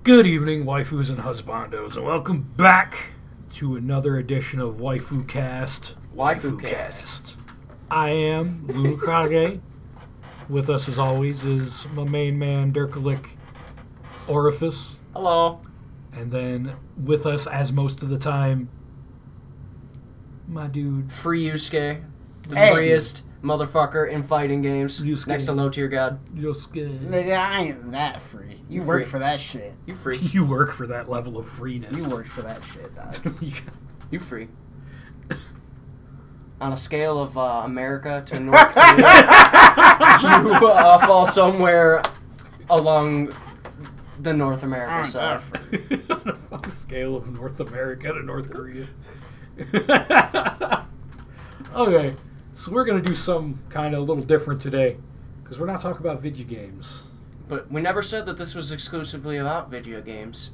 Good evening, waifus and husbandos, and welcome back to another edition of WaifuCast. WaifuCast. I am Lunakage. With us, as always, is my main man, Dirkalik Orufus. Hello. And then with us, as most of the time, my dude... Ryusuke. The freest motherfucker in fighting games. Ryusuke. Next to low tier god. Ryusuke. Nigga, I ain't that free. You Free. work for that shit. You free. You work for that level of freeness. You work for that shit, dog. You free. On a scale of America to North Korea, you fall somewhere along the North America side. On a scale of North America to North Korea. Okay, so we're going to do some kind of a little different today, because we're not talking about video games. But we never said that this was exclusively about video games.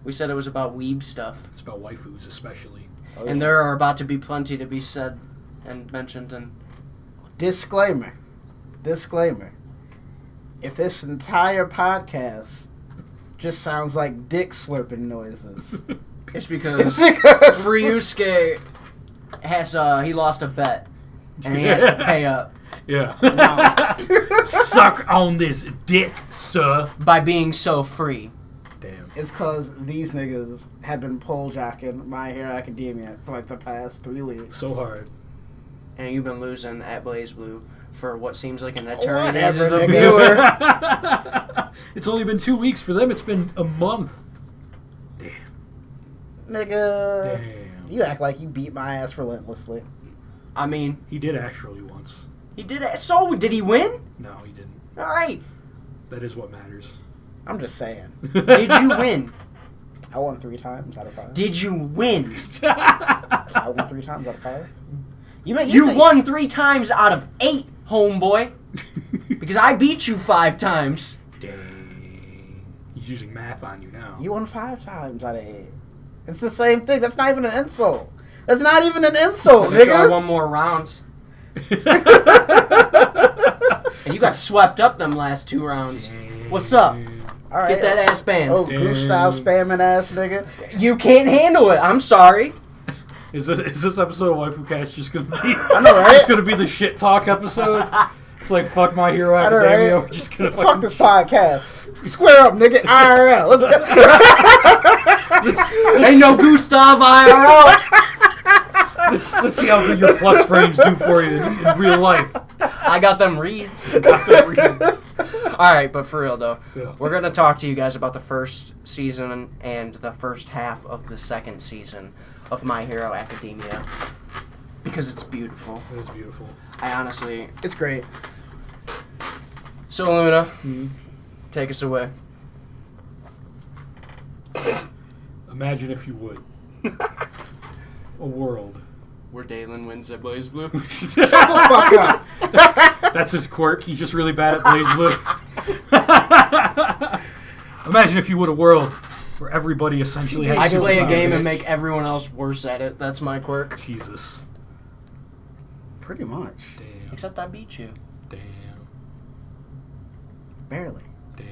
We said it was about weeb stuff. It's about waifus, especially. Oh, And there are about to be plenty to be said and mentioned. And Disclaimer. If this entire podcast just sounds like dick slurping noises, it's because Ryusuke has he lost a bet and he has to pay up Yeah. No. Suck on this dick, sir. by being so free. Damn. It's because these niggas have been pole jocking My Hero Academia for like the past 3 weeks. So hard. And you've been losing at BlazBlue for what seems like an eternity Whatever, to the nigga. viewer. It's only been 2 weeks. For them, it's been a month. Damn. Nigga, Damn. you act like you beat my ass relentlessly. I mean, He did actually once. he did it. So, did he win? No, he didn't. All right. That is what matters. I'm just saying. Did you win? I won 3 times out of 5. Did you win? I won 3 times out of 5. You won 3 times out of 8, homeboy. Because I beat you 5 times. Dang. He's using math on you now. You won 5 times out of 8. It's the same thing. That's not even an insult. That's not even an insult, But you nigga. won more rounds. And you got swept up them last 2 rounds. What's up? All right. Get that ass banned. Oh, Gustav spamming ass nigga. You can't handle it. I'm sorry. Is this episode of WaifuCast just gonna be? I know, right? It's gonna be the shit talk episode. It's like fuck My Hero I know, Academia. right? We're just gonna Fuck this podcast. Square up, nigga. IRL. Let's go. Ain't no Gustav IRL. Let's see how good your plus frames do for you in real life. I got them reads. Alright, but for real though, Yeah. we're going to talk to you guys about the first season and the first half of the second season of My Hero Academia. Because it's beautiful. It is beautiful. I honestly... It's great. So Luna, take us away. Imagine if you would. A world. Where Dalen wins at BlazBlue. Shut the fuck up. That's his quirk. He's just really bad at BlazBlue. Imagine if you would a world where everybody essentially has I play a superpowers. game and make everyone else worse at it. That's my quirk. Jesus. Pretty much. Damn. Except I beat you. Damn. Barely. Damn.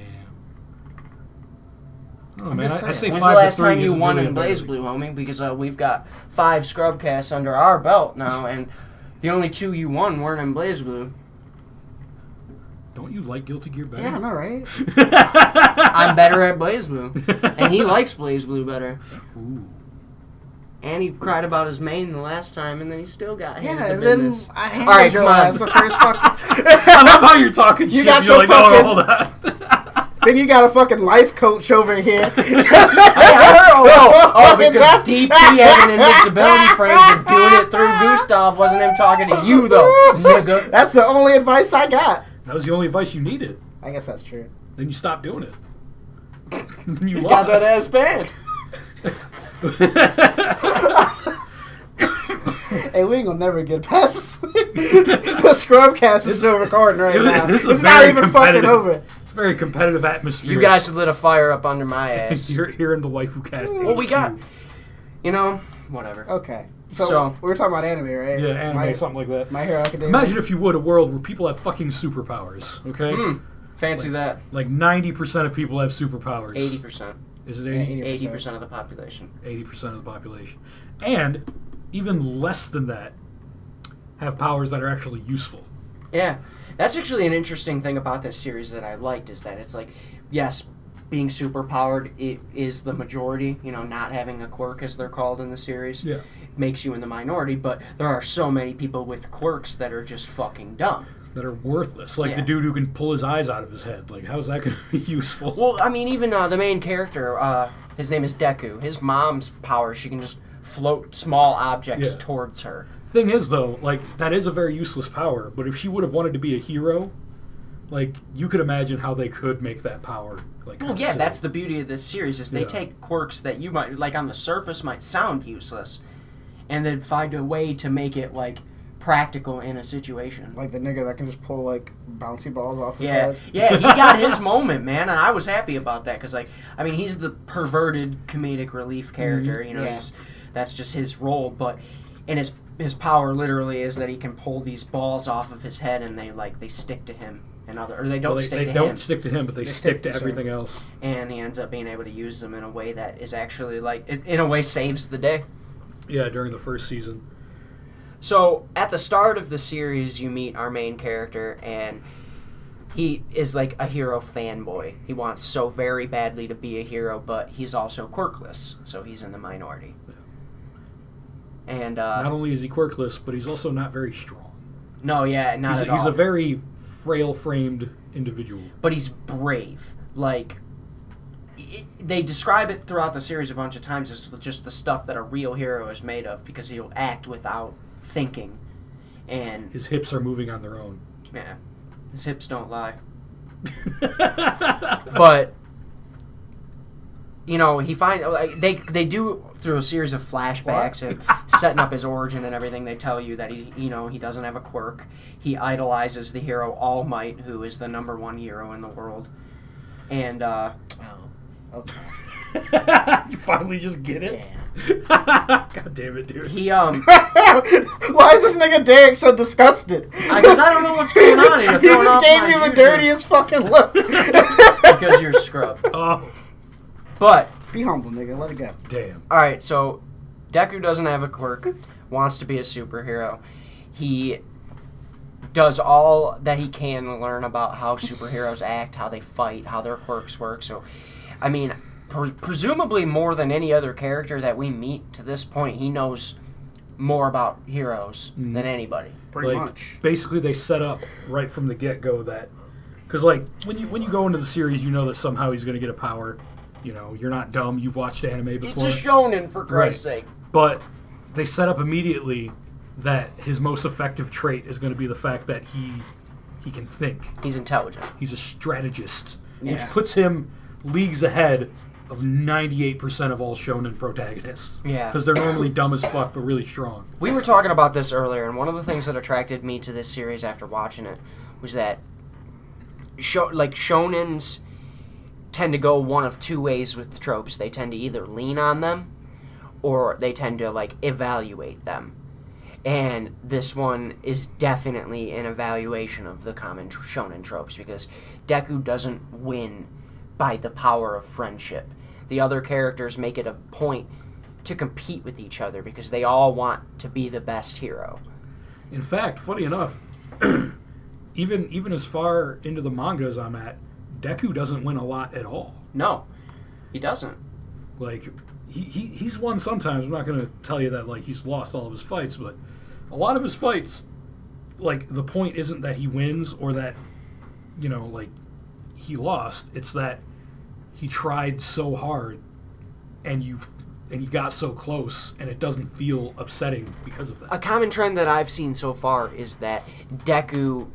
Oh I'm man, just I say When's 5 the last to 3 time you isn't won really in a bad- BlazBlue, homie? Because we've got 5 Scrubcasts under our belt now, and the only 2 you won weren't in BlazBlue. Don't you like Guilty Gear better? Yeah, I know, right? I'm better at BlazBlue, and he likes BlazBlue better. Ooh. And he cried about his main the last time, and then he still got handed Yeah, the and then business. I handed All right, your come on. ass the first fucking... I love how you're talking You shit. got You're your like, oh, fucking- hold on. Then you got a fucking life coach over here. Because DP having invincibility frames and doing it through Gustav wasn't him talking to you, though, nigga. That's the only advice I got. That was the only advice you needed. I guess that's true. Then you stopped doing it. Then you Got lost. that ass banned. Hey, we ain't gonna never get past this. The Scrubcast is still recording right now. This is It's not very even fucking competitive. over. It's a very competitive atmosphere. You guys lit a fire up under my ass. You're here in the WaifuCast. Well, we HQ. got, you know, whatever. Okay. So- So, we were talking about anime, right? Yeah, anime, something like that. My Hero Academia. Imagine if you would a world where people have fucking superpowers, okay? Fancy that. Like 90% of people have superpowers. 80%. Is it 80? 80% of the population. 80% of the population. And even less than that have powers that are actually useful. Yeah. That's actually an interesting thing about this series that I liked, is that it's like, yes, being superpowered it is the majority, not having a quirk as they're called in the series. Yeah. Makes you in the minority, but there are so many people with quirks that are just fucking dumb. That are worthless. Like Yeah. the dude who can pull his eyes out of his head. Like, how's that going to be useful? Well, I mean, even the main character, his name is Deku. His mom's power, she can just float small objects Yeah. towards her. Thing is, though, like, that is a very useless power, but if she would have wanted to be a hero, like, you could imagine how they could make that power, like, Well, yeah, that's the beauty of this series, is they Yeah. take quirks that you might, like, on the surface might sound useless, and then find a way to make it, like, practical in a situation. Like the nigga that can just pull, like, bouncy balls off his Yeah, head. yeah, he got his moment, man, and I was happy about that, because, like, I mean, he's the perverted comedic relief character, Yeah. that's just his role, but, and his power literally is that he can pull these balls off of his head, and they stick to him, or they don't stick to him. They don't stick to him, but they stick to to everything else. And he ends up being able to use them in a way that is actually, like, in a way saves the day. Yeah, during the first season. So, at the start of the series, you meet our main character, and he is, like, a hero fanboy. He wants so very badly to be a hero, but he's also quirkless, so he's in the minority. And, Not only is he quirkless, but he's also not very strong. no, yeah, not at all. He's a very frail-framed individual. But he's brave. Like, they describe it throughout the series a bunch of times as just the stuff that a real hero is made of, because he'll act without thinking. And, His hips are moving on their own. yeah, his hips don't lie. But, he finds, like, they do, through a series of flashbacks and setting up his origin and everything, they tell you that he doesn't have a quirk. He idolizes the hero All Might, who is the #1 hero in the world. And, Oh, okay. You finally just get it? Yeah. God damn it, dude. he, Why is this nigga Derek so disgusted? because I don't know what's going on, and you're He throwing just off gave my you the future. dirtiest fucking look. Because you're scrub. Oh, But, Be humble, nigga. Let it go. damn. alright, so Deku doesn't have a quirk, wants to be a superhero. He does all that he can to learn about how superheroes act, how they fight, how their quirks work. So, I mean, presumably more than any other character that we meet to this point, he knows more about heroes than anybody. Pretty Like, much. basically, they set up right from the get-go that... Because, like, when you go into the series, you know that somehow he's going to get a power. You're not dumb. You've watched anime It's before. a shonen, for Christ's sake. But they set up immediately that his most effective trait is going to be the fact that he can think. He's intelligent. He's a strategist, which Yeah. puts him leagues ahead of 98% of all shonen protagonists. Yeah. Because they're normally dumb as fuck, but really strong. We were talking about this earlier, and one of the things that attracted me to this series after watching it was that shonens tend to go one of two ways with tropes. They tend to either lean on them, or they tend to, like, evaluate them. And this one is definitely an evaluation of the common shonen tropes, because Deku doesn't win by the power of friendship. The other characters make it a point to compete with each other because they all want to be the best hero. In fact, funny enough, even as far into the manga as I'm at, Deku doesn't win a lot at all. No, he doesn't. Like, he's won sometimes. I'm not going to tell you that, like, he's lost all of his fights, but a lot of his fights, like, the point isn't that he wins or that, like, he lost. It's that he tried so hard and you got so close, and it doesn't feel upsetting because of that. A common trend that I've seen so far is that Deku,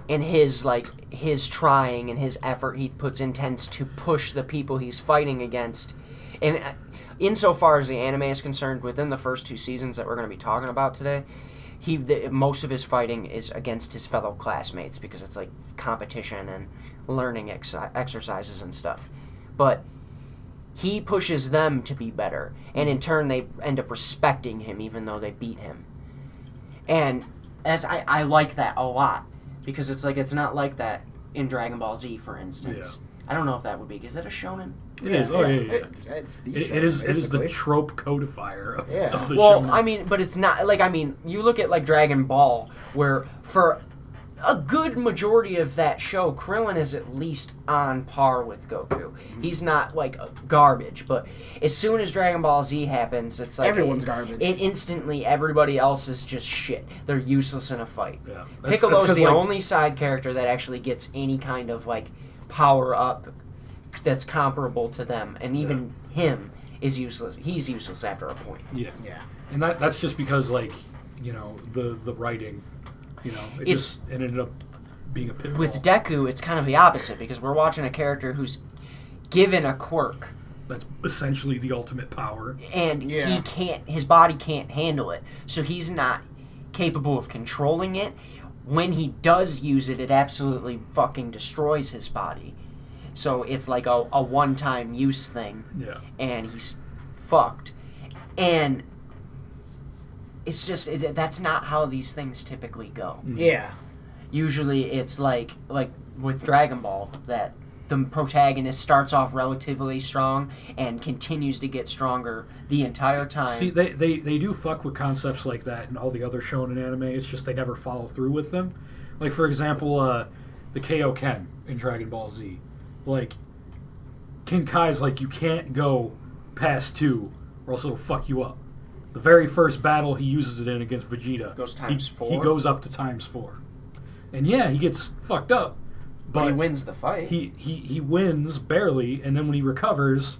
and his trying and his effort he puts in, tends to push the people he's fighting against. And insofar as the anime is concerned, within the first 2 seasons that we're going to be talking about today, most of his fighting is against his fellow classmates because it's like competition and learning exercises and stuff. But he pushes them to be better, and in turn they end up respecting him even though they beat him. And I like that a lot, because it's like, it's not like that in Dragon Ball Z, for instance. I don't know if that would be. Is it a shonen? It is. Oh, yeah. It's the It is the trope codifier of the Well, shonen. I mean, but it's not like, I mean, you look at like Dragon Ball, where for a good majority of that show, Krillin is at least on par with Goku. He's not like garbage, but as soon as Dragon Ball Z happens, it's like everyone's garbage. It instantly, everybody else is just shit. They're useless in a fight. Yeah. Piccolo's the like, only side character that actually gets any kind of like power up that's comparable to them, and even him is useless. He's useless after a point. Yeah. Yeah. And that's just because, like, you know, the writing, you know, it ended up being a pitfall. With Deku, it's kind of the opposite, because we're watching a character who's given a quirk, That's essentially the ultimate power. and his body can't handle it, so he's not capable of controlling it. When he does use it, it absolutely fucking destroys his body. So it's like a one-time use thing, Yeah. and he's fucked. And it's just, that's not how these things typically go. Yeah. Usually it's like with Dragon Ball, that the protagonist starts off relatively strong and continues to get stronger the entire time. See, they do fuck with concepts like that in all the other shonen anime. It's just they never follow through with them. Like, for example, the Kaioken in Dragon Ball Z. Like, King Kai's like, you can't go past 2 or else it'll fuck you up. The very first battle he uses it in against Vegeta, Goes times 4? He goes up to times 4. And yeah, he gets fucked up. But he wins the fight. He wins barely, and then when he recovers,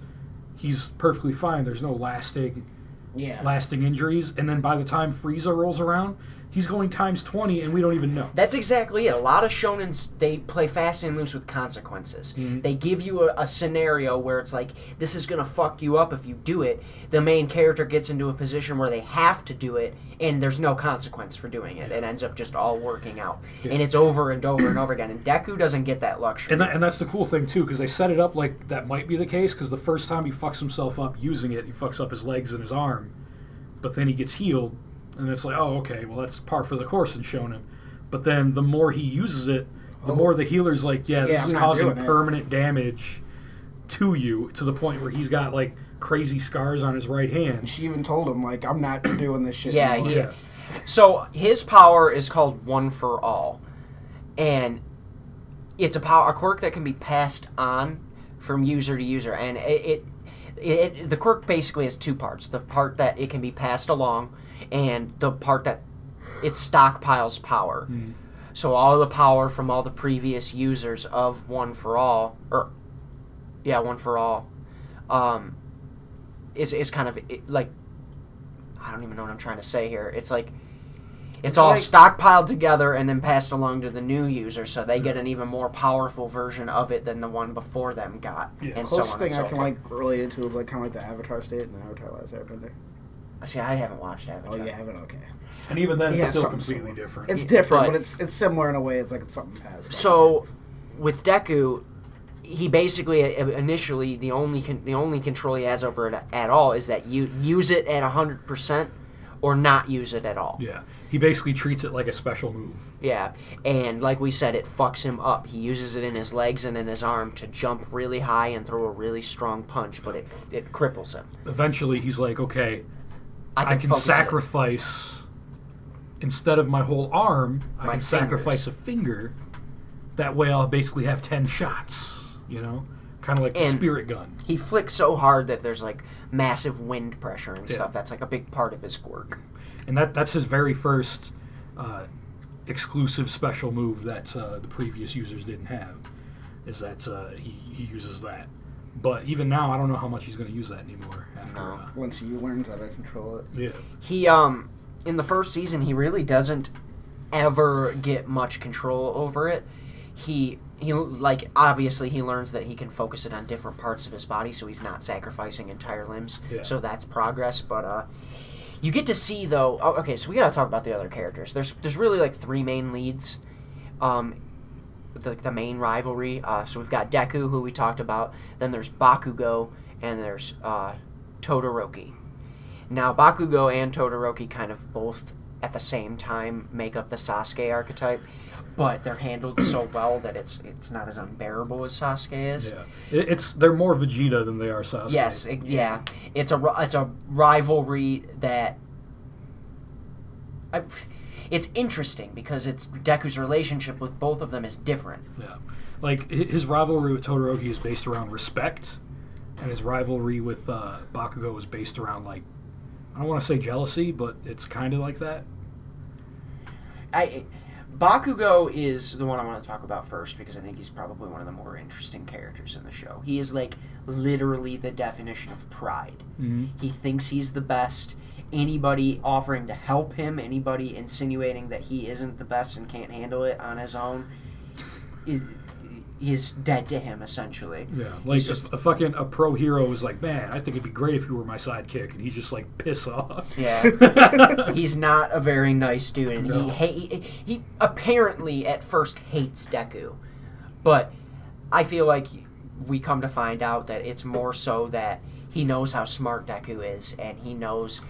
he's perfectly fine. There's no lasting injuries. And then by the time Frieza rolls around, he's going times 20, and we don't even know. That's exactly it. A lot of shonens, they play fast and loose with consequences. Mm-hmm. They give you a scenario where it's like, this is going to fuck you up if you do it. The main character gets into a position where they have to do it, and there's no consequence for doing it. It ends up just all working out. Yeah. And it's over and over and over again. And Deku doesn't get that luxury. And that's the cool thing, too, because they set it up like that might be the case, because the first time he fucks himself up using it, he fucks up his legs and his arm. But then he gets healed, and it's like, oh, okay, well, that's par for the course in shonen. But then the more he uses it, the more the healer's like, this is causing permanent damage to you, to the point where he's got, like, crazy scars on his right hand. She even told him, like, I'm not doing this shit anymore. So his power is called One for All, and it's a quirk that can be passed on from user to user, and the quirk basically has 2 parts: the part that it can be passed along, and the part that it stockpiles power. So all the power from all the previous users of One for All, One for All, is kind of like, I don't even know what I'm trying to say here. It's like, it's all like stockpiled together and then passed along to the new user, so they get an even more powerful version of it than the one before them got. Yeah. And Closest so on thing and so I can forth. like relate it to is like kind of like the Avatar state and the Avatar Last Airbender. See, I haven't watched Avatar. Oh, you haven't? Okay. And even then, Yeah, it's still something completely similar. different. It's different, But- but it's similar in a way. It's like it's something past. So, with Deku, he basically initially the only control he has over it at all is that you use it at 100% or not use it at all. Yeah. He basically treats it like a special move. Yeah, and like we said, it fucks him up. He uses it in his legs and in his arm to jump really high and throw a really strong punch, but it cripples him. Eventually, he's like, okay, I can focus sacrifice, instead of my whole arm, I My can sacrifice a finger. That way I'll basically have 10 shots, you know? Kind of like the And spirit gun. He flicks so hard that there's like massive wind pressure and stuff. That's like a big part of his quirk. And that's his very first exclusive special move that the previous users didn't have, is that he uses that. But even now, I don't know how much he's going to use that anymore. After Once he learns how to control it. Yeah. He in the first season, he really doesn't ever get much control over it. He like, obviously he learns that he can focus it on different parts of his body, so he's not sacrificing entire limbs. Yeah. So that's progress. But you get to see though. Oh, okay, so we gotta talk about the other characters. There's really like 3 main leads. The main rivalry. So we've got Deku, who we talked about. Then there's Bakugo, and there's Todoroki. Now, Bakugo and Todoroki kind of both at the same time make up the Sasuke archetype, but they're handled so well that it's not as unbearable as Sasuke is. Yeah, they're more Vegeta than they are Sasuke. Yes, it's a rivalry that. It's interesting because Deku's relationship with both of them is different. Yeah, like his rivalry with Todoroki is based around respect, and his rivalry with Bakugo is based around, like, I don't want to say jealousy, but it's kind of like that. Bakugo is the one I want to talk about first because I think he's probably one of the more interesting characters in the show. He is like literally the definition of pride. Mm-hmm. He thinks he's the best. Anybody offering to help him, anybody insinuating that he isn't the best and can't handle it on his own, is dead to him, essentially. Yeah, like a pro hero is like, man, I think it'd be great if you were my sidekick, and he's just like, piss off. Yeah, he's not a very nice dude, and No. he apparently at first hates Deku, but I feel like we come to find out that it's more so that he knows how smart Deku is, and he knows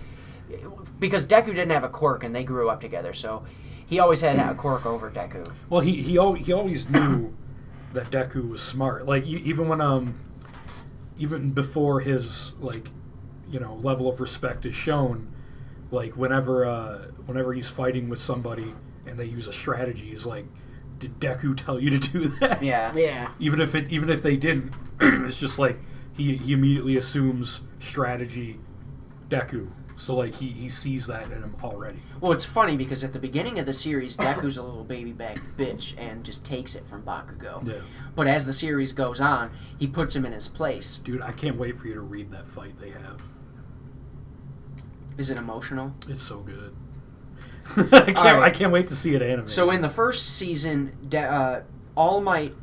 because Deku didn't have a quirk, and they grew up together, so he always had a quirk over Deku. Well, he always knew that Deku was smart. Like even before his level of respect is shown, like whenever he's fighting with somebody and they use a strategy, he's like, did Deku tell you to do that? Yeah. Even if they didn't, it's just like he immediately assumes strategy Deku. So, like, he sees that in him already. Well, it's funny because at the beginning of the series, Deku's a little baby-back bitch and just takes it from Bakugo. Yeah. But as the series goes on, he puts him in his place. Dude, I can't wait for you to read that fight they have. Is it emotional? It's so good. I can't wait to see it animated. So in the first season, All Might,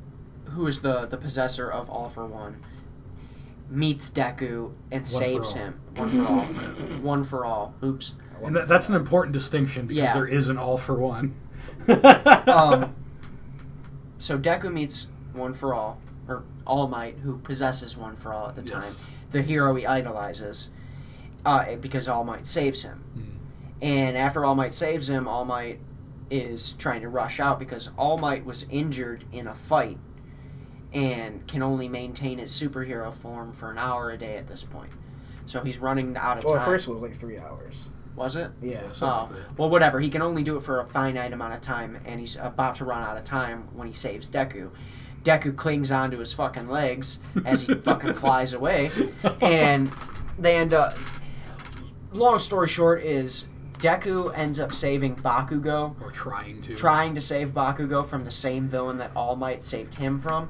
who is the possessor of All for One, meets Deku and saves him. One for all. One for all. Oops. And that's an important distinction because there is an all for one. So Deku meets One for All, or All Might, who possesses One for All at the time. The hero he idolizes, because All Might saves him. And after All Might saves him, All Might is trying to rush out because All Might was injured in a fight and can only maintain his superhero form for an hour a day at this point. So he's running out of time. Well, at first it was like 3 hours. Was it? Yeah. Well, whatever. He can only do it for a finite amount of time, and he's about to run out of time when he saves Deku. Deku clings onto his fucking legs as he fucking flies away, and they end up... Long story short is Deku ends up saving Bakugo. Or trying to. Trying to save Bakugo from the same villain that All Might saved him from.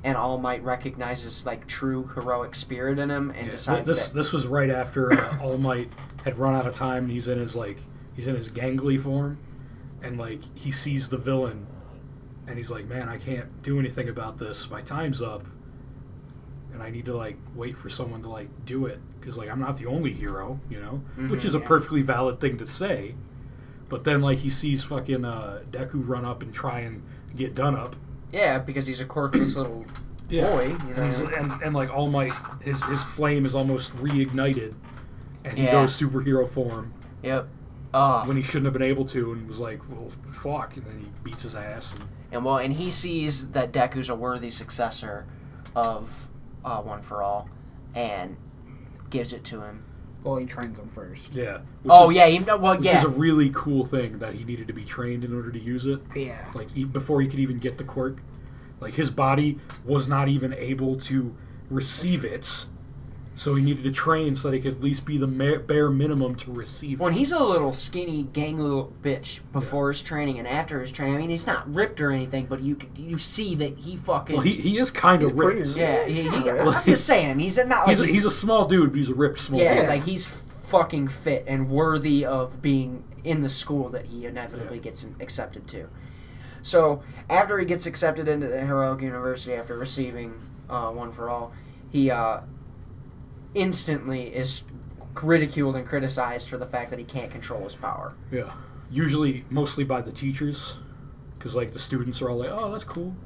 And All Might recognizes like true heroic spirit in him and decides this was right after All Might had run out of time and he's in his gangly form, and like he sees the villain and he's like, man, I can't do anything about this, my time's up and I need to like wait for someone to like do it because like I'm not the only hero, which is a perfectly valid thing to say, but then like he sees fucking Deku run up and try and get done up. Yeah, because he's a quirkless little boy. And like All Might, his flame is almost reignited, and he goes superhero form. Yep. When he shouldn't have been able to, and was like, well, fuck, and then he beats his ass. And he sees that Deku's a worthy successor of One for All, and gives it to him. Well, he trains him first. Yeah. Which is a really cool thing that he needed to be trained in order to use it. Yeah. Like, before he could even get the quirk. Like, his body was not even able to receive it, so he needed to train so that he could at least be the bare minimum to receive it. When he's a little skinny, gangly little bitch before his training and after his training, I mean, he's not ripped or anything, but you see that he fucking... Well, he is kind of ripped. Yeah, I'm just saying, he's a small dude, but he's a ripped small dude. Yeah, like, he's fucking fit and worthy of being in the school that he inevitably gets accepted to. So, after he gets accepted into the Heroic University after receiving One for All, he instantly is ridiculed and criticized for the fact that he can't control his power. Yeah. Usually, mostly by the teachers, because, like, the students are all like, oh, that's cool.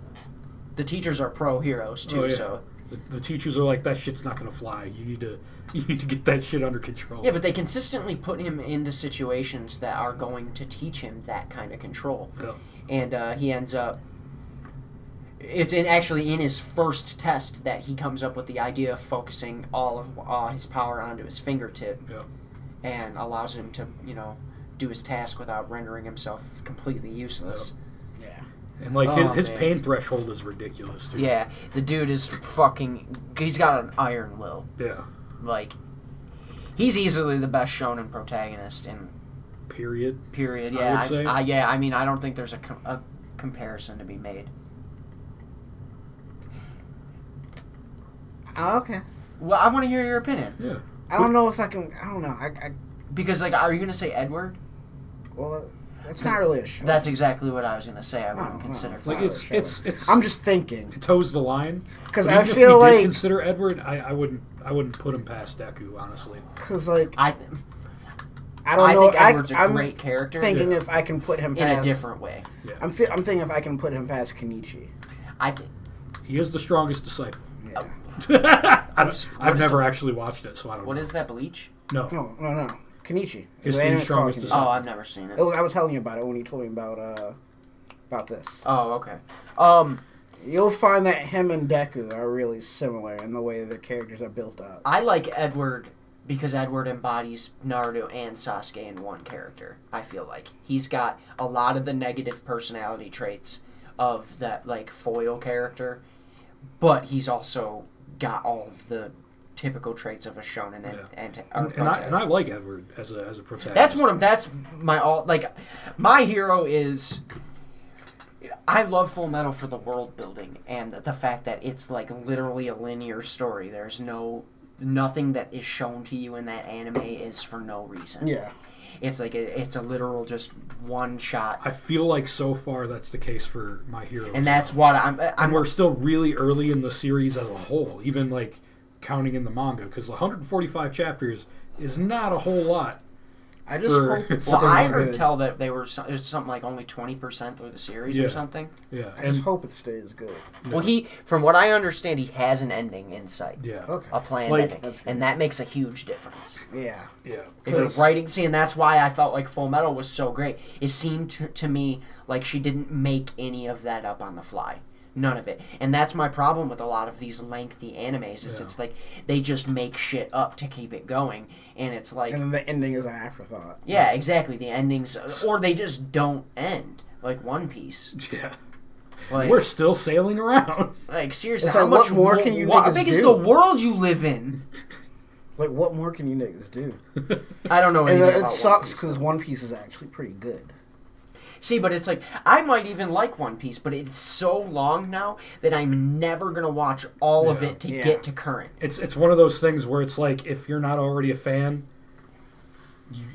The teachers are pro-heroes, too, so... The teachers are like, that shit's not going to fly. You need to get that shit under control. Yeah, but they consistently put him into situations that are going to teach him that kind of control. Yeah. and he ends up. It's actually in his first test that he comes up with the idea of focusing all of his power onto his fingertip, and allows him to, do his task without rendering himself completely useless. Yeah. And his pain threshold is ridiculous too. Yeah, the dude is he's got an iron will. Yeah. He's easily the best shonen protagonist in. Period. Yeah. I would say. I mean, I don't think there's a comparison to be made. Oh, okay. Well, I want to hear your opinion. Yeah. I don't know if I can. I don't know. Because, are you going to say Edward? Well, it's not really a show. That's exactly what I was going to say. I wouldn't consider. It's. I'm just thinking. It toes the line. Because I feel if we like did consider Edward, I wouldn't put him past Deku, honestly. Because I don't know. know. I think Edward's a great character. Thinking if I can put him past, in a different way. Yeah. I'm thinking if I can put him past Kenichi. He is the strongest disciple. Yeah. I've never actually watched it, so I don't know. What is that, Bleach? No. No. Kenichi. Is the strongest Kenichi. disciple. Oh, I've never seen it. I was telling you about it when you told me about this. Oh, okay. You'll find that him and Deku are really similar in the way their characters are built up. I like Edward because Edward embodies Naruto and Sasuke in one character. I feel like he's got a lot of the negative personality traits of that foil character, but he's also got all of the typical traits of a shonen and I like Edward as a protagonist. That's my hero is. I love Full Metal for the world building and the fact that it's literally a linear story. There's nothing that is shown to you in that anime is for no reason. Yeah. It's it's a literal just one shot. I feel like so far that's the case for My Hero. And that's what and we're still really early in the series as a whole, even counting in the manga, because 145 chapters is not a whole lot. I just hope it's I heard tell that it was something like only 20% through the series or something. Yeah. I just hope it stays good. Well, from what I understand, he has an ending in sight. Yeah. Okay. A planned ending. And that makes a huge difference. Yeah. Yeah. If it's writing, and that's why I felt like Full Metal was so great. It seemed to me like she didn't make any of that up on the fly. None of it. And that's my problem with a lot of these lengthy animes is it's they just make shit up to keep it going. And it's and then the ending is an afterthought. Yeah, exactly. The endings, or they just don't end. Like One Piece. Yeah. We're still sailing around. Seriously, how much more can you how big is the world you live in? What more can you niggas do? I don't know anything about it One sucks Piece, because One Piece is actually pretty good. See, but it's I might even like One Piece, but it's so long now that I'm never going to watch all of it to get to current. It's one of those things where it's if you're not already a fan,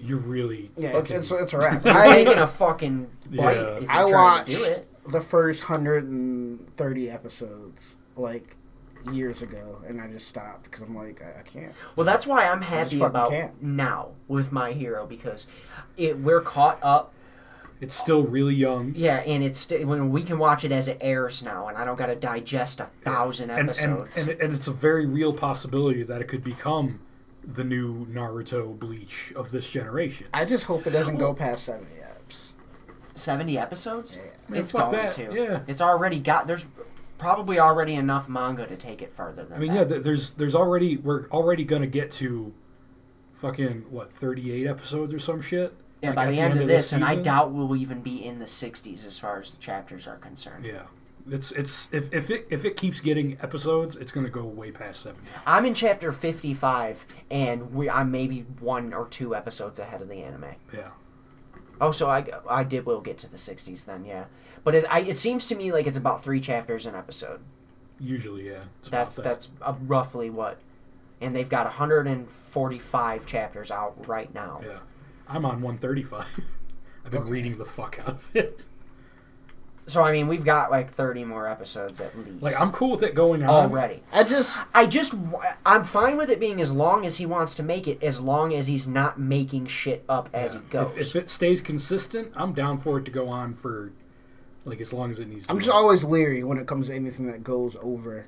you're really... Yeah, it's a wrap. I'm taking a fucking bite if you're I trying to do it. The first 130 episodes, years ago, and I just stopped because I'm I can't. Well, that's why I'm happy about now with My Hero, because we're caught up. It's still really young. Yeah, and it's when we can watch it as it airs now, and I don't got to digest 1,000 episodes. And it's a very real possibility that it could become the new Naruto Bleach of this generation. I just hope it doesn't go past 70 eps. 70 episodes? Yeah. Man, It's going to. Yeah. It's already there's probably already enough manga to take it further than that. There's already, we're already going to get to fucking, 38 episodes or some shit? Yeah, by the end of this, and I doubt we'll even be in the 60s as far as the chapters are concerned. Yeah. It's if it keeps getting episodes, it's going to go way past 70. I'm in chapter 55, and I'm maybe 1 or 2 episodes ahead of the anime. Yeah. Oh, so will get to the 60s then, yeah. But it seems to me like it's about 3 chapters an episode. Usually, yeah. That's roughly what. And they've got 145 chapters out right now. Yeah. I'm on 135. I've been reading the fuck out of it. So, I mean, we've got 30 more episodes at least. I'm cool with it going on. Already. I'm fine with it being as long as he wants to make it, as long as he's not making shit up as he goes. If it stays consistent, I'm down for it to go on for, as long as it needs to. I'm just always leery when it comes to anything that goes over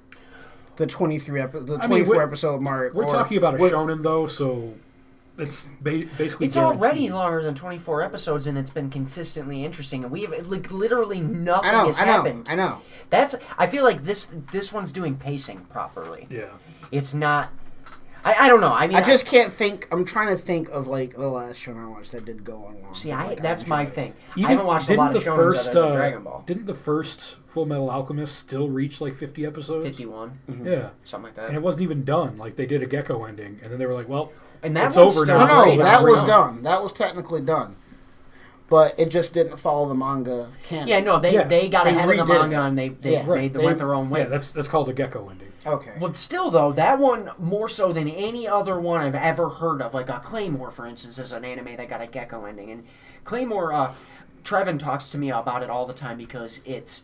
the 24 episode mark. We're talking about a shonen, though, so... it's basically It's already guaranteed. longer than 24 episodes, and it's been consistently interesting. And we have like literally nothing has happened. I know. I feel like this one's doing pacing properly. Yeah. It's not. I don't know. I mean, I just can't think. I'm trying to think of like the last show I watched that did go on long. See, Like, that's my thing. Even, I haven't watched a lot of shows other than Dragon Ball. Didn't the first Full Metal Alchemist still reach like 50 episodes? 51, Yeah. something like that. And it wasn't even done. Like, they did a Gecko ending, and then they were like, well, And that it's one's over still now. No, great. that was That's done. That was technically done. But it just didn't follow the manga canon. Yeah, no, they got They ahead of the redid manga it. and Yeah, went their own way. Yeah, that's called a Gecko ending. Okay. But still, though, that one, more so than any other one I've ever heard of, like a Claymore, for instance, is an anime that got a Gecko ending. And Claymore, Trevin talks to me about it all the time because it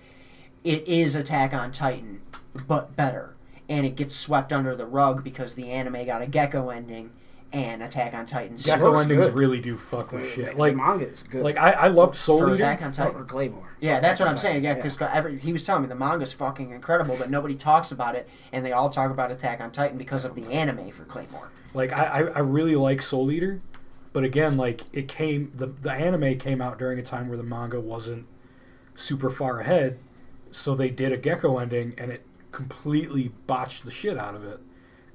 is Attack on Titan, but better. And it gets swept under the rug because the anime got a Gecko ending and Attack on Titan. Gecko looks endings good. really do fuck with shit. The Like, manga is good. like I loved Soul For Eater. Attack on Titan. Or Claymore. Yeah, that's what I'm saying. Yeah, Yeah. because he was telling me the manga's fucking incredible, but nobody talks about it, and they all talk about Attack on Titan because of the anime for Claymore. Like, I really like Soul Eater, but again, like, the anime came out during a time where the manga wasn't super far ahead, so they did a Gecko ending, and it completely botched the shit out of it.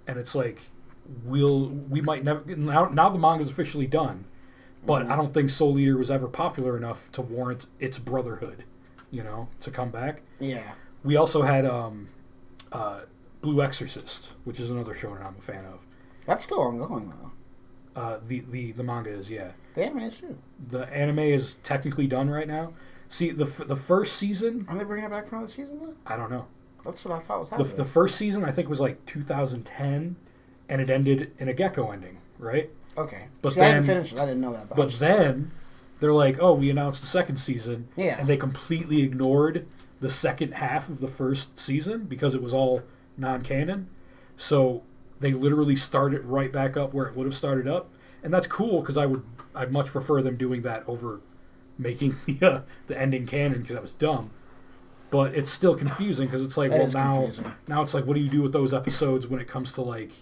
And it's like, we might never, now the manga's officially done, but I don't think Soul Eater was ever popular enough to warrant its brotherhood, to come back. Yeah. We also had Blue Exorcist, which is another show that I'm a fan of. That's still ongoing, though. The manga is, yeah. The anime is too. The anime is technically done right now. See, the first season, Are they bringing it back for another season, though? I don't know. That's what I thought was The happening. first season, I think, was like 2010, and it ended in a Gecko ending, right? Okay. But See, I didn't then- finish it. I didn't know that. But then they're like, oh, we announced the second season, Yeah. and they completely ignored the second half of the first season because it was all non-canon. So they literally started right back up where it would have started up, and that's cool because I'd much prefer them doing that over making the ending canon because that was dumb. But it's still confusing because it's like, That well, is now confusing. it's like, what do you do with those episodes when it comes to like,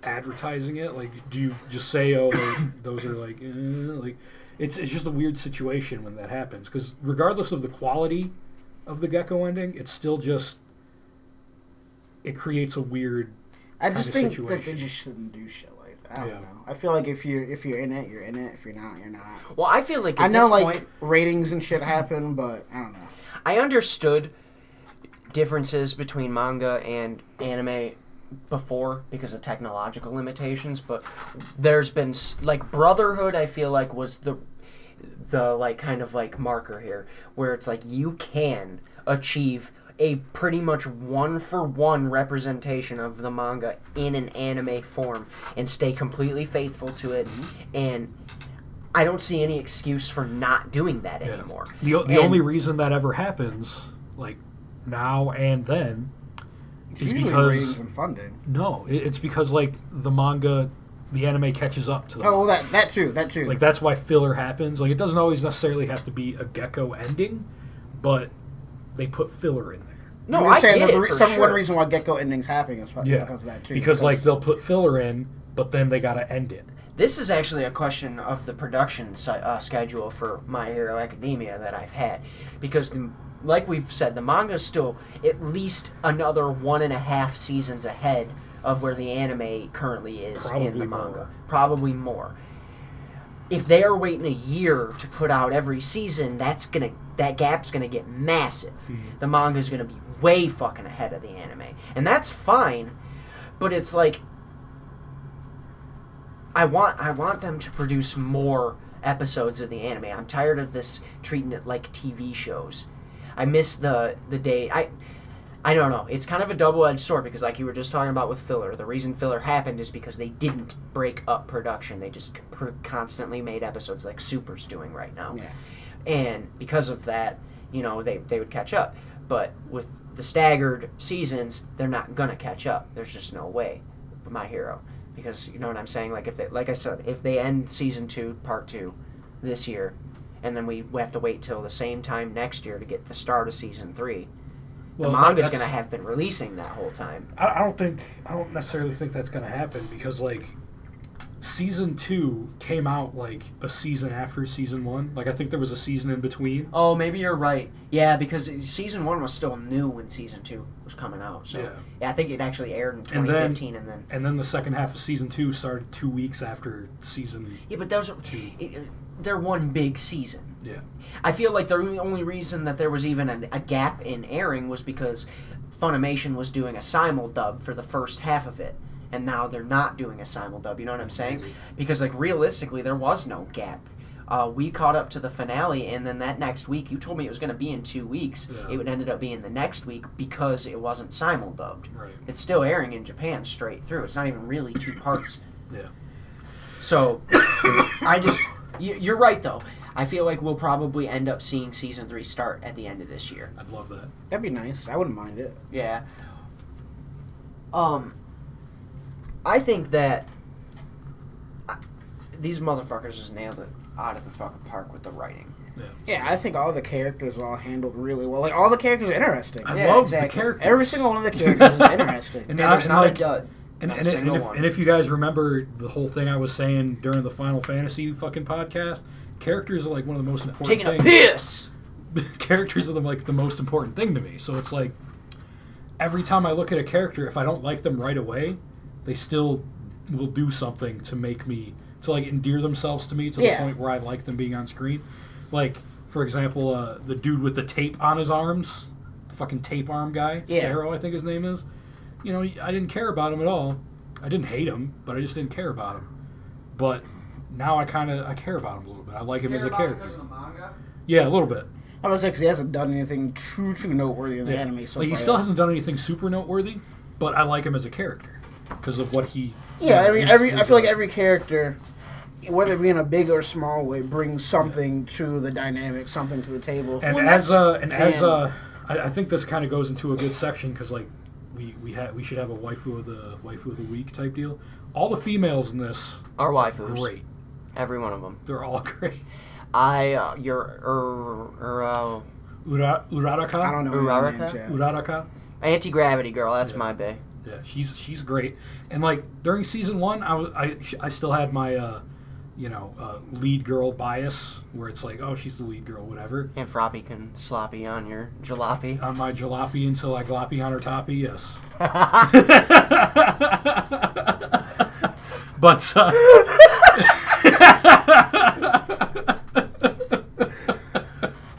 advertising it? Like, do you just say, oh, those are like, like, it's just a weird situation when that happens because regardless of the quality of the Gecko ending, it's still just, it creates a weird I just think that situation. they just shouldn't do shit like that. I don't Yeah. know. I feel like if you're in it, you're in it. If you're not, you're not. Well, I feel like I at know, this like, point, ratings and shit happen, but I don't know. I understood differences between manga and anime before because of technological limitations, but there's been like Brotherhood. I feel like was the like kind of like marker here, where it's like you can achieve a pretty much one-for-one representation of the manga in an anime form and stay completely faithful to it, and I don't see any excuse for not doing that anymore. The And- only reason that ever happens, like now and then, It's is usually because ratings and funding. no, it's because like the anime catches up to the Oh, manga. that too. Like that's why filler happens. Like it doesn't always necessarily have to be a Gecko ending, but they put filler in there. No, I'm I just saying get that it for one sure. reason why Gecko endings happen is because Yeah, of that too. because like they'll put filler in, but then they gotta end it. This is actually a question of the production schedule for My Hero Academia that I've had. Because, like we've said, the manga is still at least another 1.5 seasons ahead of where the anime currently is in the Probably manga. more. Probably more. If they are waiting a year to put out every season, that gap's gonna get massive. The manga's gonna be way fucking ahead of the anime. And that's fine, but it's like I want them to produce more episodes of the anime. I'm tired of this treating it like TV shows. I miss the day. I don't know. It's kind of a double-edged sword because, like you were just talking about with filler, the reason filler happened is because they didn't break up production. They just constantly made episodes like Super's doing right now. Yeah. And because of that, they would catch up. But with the staggered seasons, they're not gonna catch up. There's just no way. My Hero. Because you know what I'm saying? Like I said, if they end season 2, part 2, this year, and then we have to wait till the same time next year to get the start of season 3, Well, the manga's that's- gonna have been releasing that whole time. I don't necessarily think that's gonna happen because like season 2 came out like a season after season 1. Like I think there was a season in between. Oh, maybe you're right. Yeah, because season 1 was still new when season 2 was coming out. So yeah, I think it actually aired in 2015, and then the second half of season 2 started 2 weeks after season. Yeah, but those they're one big season. Yeah. I feel like the only reason that there was even a gap in airing was because Funimation was doing a simuldub for the first half of it, and now they're not doing a simuldub. You know what I'm saying? Because like realistically, there was no gap. We caught up to the finale, and then that next week, you told me it was going to be in 2 weeks. Yeah. It ended up being the next week because it wasn't simuldubbed. Right. It's still airing in Japan straight through. It's not even really 2 parts. Yeah. So, you're right though. I feel like we'll probably end up seeing season 3 start at the end of this year. I'd love that. That'd be nice. I wouldn't mind it. Yeah. I think that these motherfuckers just nailed it out of the fucking park with the writing. Yeah, I think all the characters are all handled really well. Like, all the characters are interesting. I love the exactly. characters. Every single one of the characters is interesting. And There's not like, a dud. And Not a single one. if you guys remember the whole thing I was saying during the Final Fantasy fucking podcast, characters are like one of the most important Taking things. a piss! Characters are like the most important thing to me. So it's like every time I look at a character, if I don't like them right away, they still will do something to make me to like endear themselves to me to the point where I like them being on screen. Like for example, the dude with the tape on his arms, the fucking tape arm guy, Saro, I think his name is. You know, I didn't care about him at all. I didn't hate him, but I just didn't care about him. But now I care about him a little bit. I like him as a character. Because of the manga? Yeah, a little bit. I was like, 'cause he hasn't done anything too noteworthy in the anime so like, far. he still hasn't done anything super noteworthy, but I like him as a character because of what he. Yeah, I mean, I feel like every character, whether it be in a big or small way, brings something to the dynamic, something to the table. And I think this kind of goes into a good section because like we should have a waifu of the week type deal. All the females in this Are waifus. great. Every one of them. They're all great. Uraraka. I don't know Uraraka? any names yet. Uraraka. Anti-gravity girl, that's my bae. Yeah, she's great. And like during season 1, I still had my lead girl bias where it's like, oh, she's the lead girl, whatever. And Froppy can sloppy on your jalopy. On my jalopy until I gloppy on her toppy, yes. But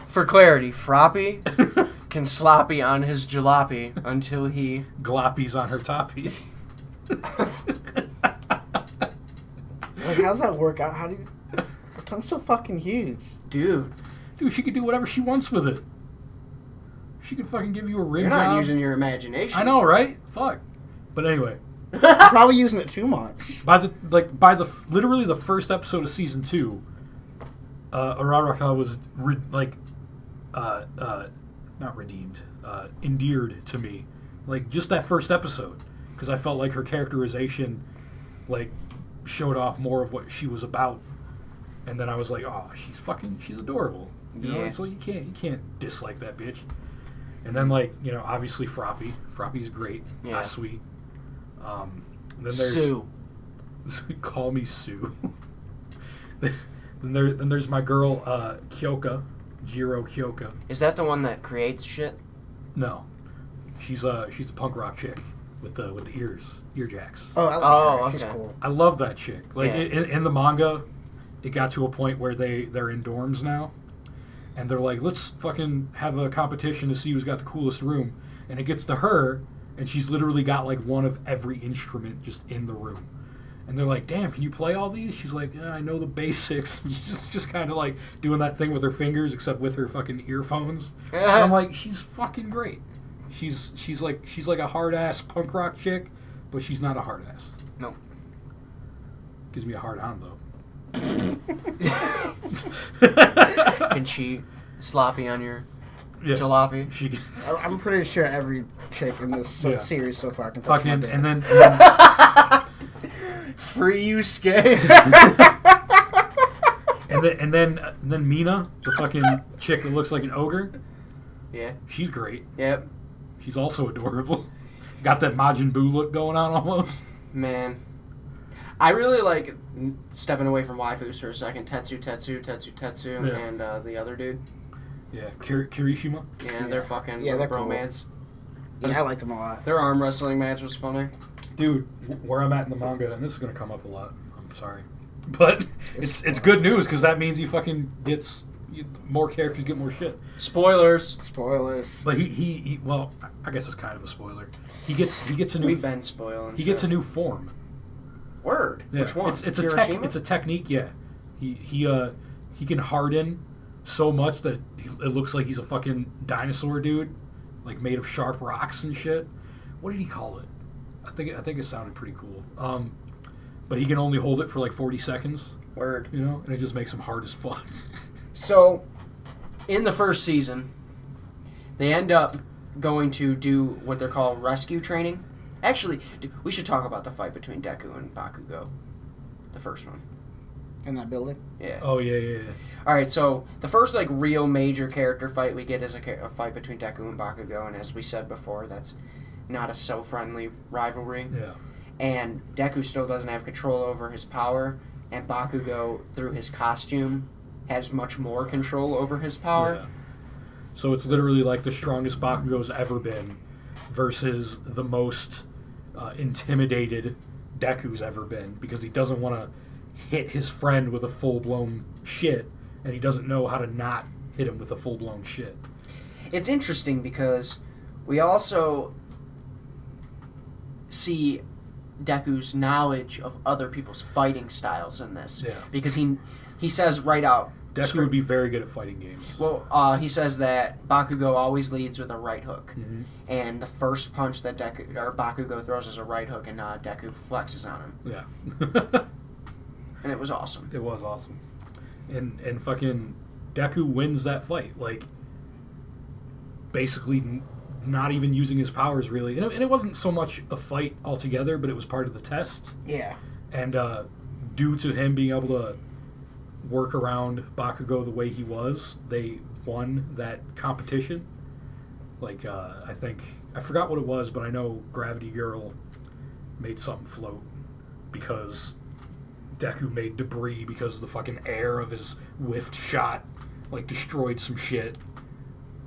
For clarity, Froppy can sloppy on his jalopy until he... gloppies on her toppy. Like, how's that work out? How do you... Her tongue's so fucking huge. Dude, Dude, she could do whatever she wants with it. She could fucking give you a ring you're job. not using your imagination. I know, right? Fuck. But anyway, She's probably using it too much. by literally the first episode of season 2, Uraraka was not redeemed, endeared to me, like just that first episode, because I felt like her characterization, like, showed off more of what she was about, and then I was like, oh, she's adorable. You know, so you can't dislike that bitch. And then obviously Froppy's great, sweet. Then there's Sue. Call me Sue. Then there's my girl Kyoka, Jiro Kyoka. Is that the one that creates shit? No, she's a punk rock chick with the ear jacks. Oh, I like her. She's okay. cool. I love that chick. Like Yeah. in the manga, it got to a point where they're in dorms now, and they're like, let's fucking have a competition to see who's got the coolest room, and it gets to her, and she's literally got like one of every instrument just in the room. And they're like, damn, can you play all these? She's like, yeah, I know the basics. She's just kind of like doing that thing with her fingers, except with her fucking earphones. And I'm like, she's fucking great. She's like a hard ass punk rock chick, but she's not a hard ass. No. Gives me a hard on though. Can she sloppy on your Yeah. jalopy? She I'm pretty sure every chick in this Yeah. series so far can touch fucking my and dick. then Free you skate. and then Mina, the fucking chick that looks like an ogre. Yeah. She's great. Yep. She's also adorable. Got that Majin Buu look going on almost. Man. I really like stepping away from waifus for a second. Tetsu, Yeah. and the other dude. Yeah, Kirishima. Yeah, they're fucking they're cool. bromance. Yeah, I like them a lot. Their arm wrestling match was funny. Dude, where I'm at in the manga, and this is gonna come up a lot. I'm sorry, but it's good news because that means he fucking gets more characters get more shit. Spoilers. But he well, I guess it's kind of a spoiler. He gets a new. We've been spoiling. He gets a new form. Word. Yeah. Which one? It's a technique. Yeah, he can harden so much that it looks like he's a fucking dinosaur dude, like made of sharp rocks and shit. What did he call it? I think it sounded pretty cool. But he can only hold it for like 40 seconds. Word. You know, and it just makes him hard as fuck. So, in the first season, they end up going to do what they're called rescue training. Actually, we should talk about the fight between Deku and Bakugo. The first one. In that building? Yeah. Oh, yeah. Alright, so the first, like, real major character fight we get is a fight between Deku and Bakugo, and as we said before, that's not a so-friendly rivalry. Yeah. And Deku still doesn't have control over his power, and Bakugo, through his costume, has much more control over his power. Yeah. So it's literally like the strongest Bakugo's ever been versus the most intimidated Deku's ever been because he doesn't want to hit his friend with a full-blown shit and he doesn't know how to not hit him with a full-blown shit. It's interesting because we also see Deku's knowledge of other people's fighting styles in this. Yeah. Because he says right out... Deku would be very good at fighting games. Well, he says that Bakugo always leads with a right hook. Mm-hmm. And the first punch that Bakugo throws is a right hook, and Deku flexes on him. Yeah. And it was awesome. It was awesome. And fucking Deku wins that fight. Like, basically not even using his powers, really. And it wasn't so much a fight altogether, but it was part of the test. Yeah. And due to him being able to work around Bakugo the way he was, they won that competition. Like, I forgot what it was, but I know Gravity Girl made something float because Deku made debris because the fucking air of his whiffed shot, like, destroyed some shit.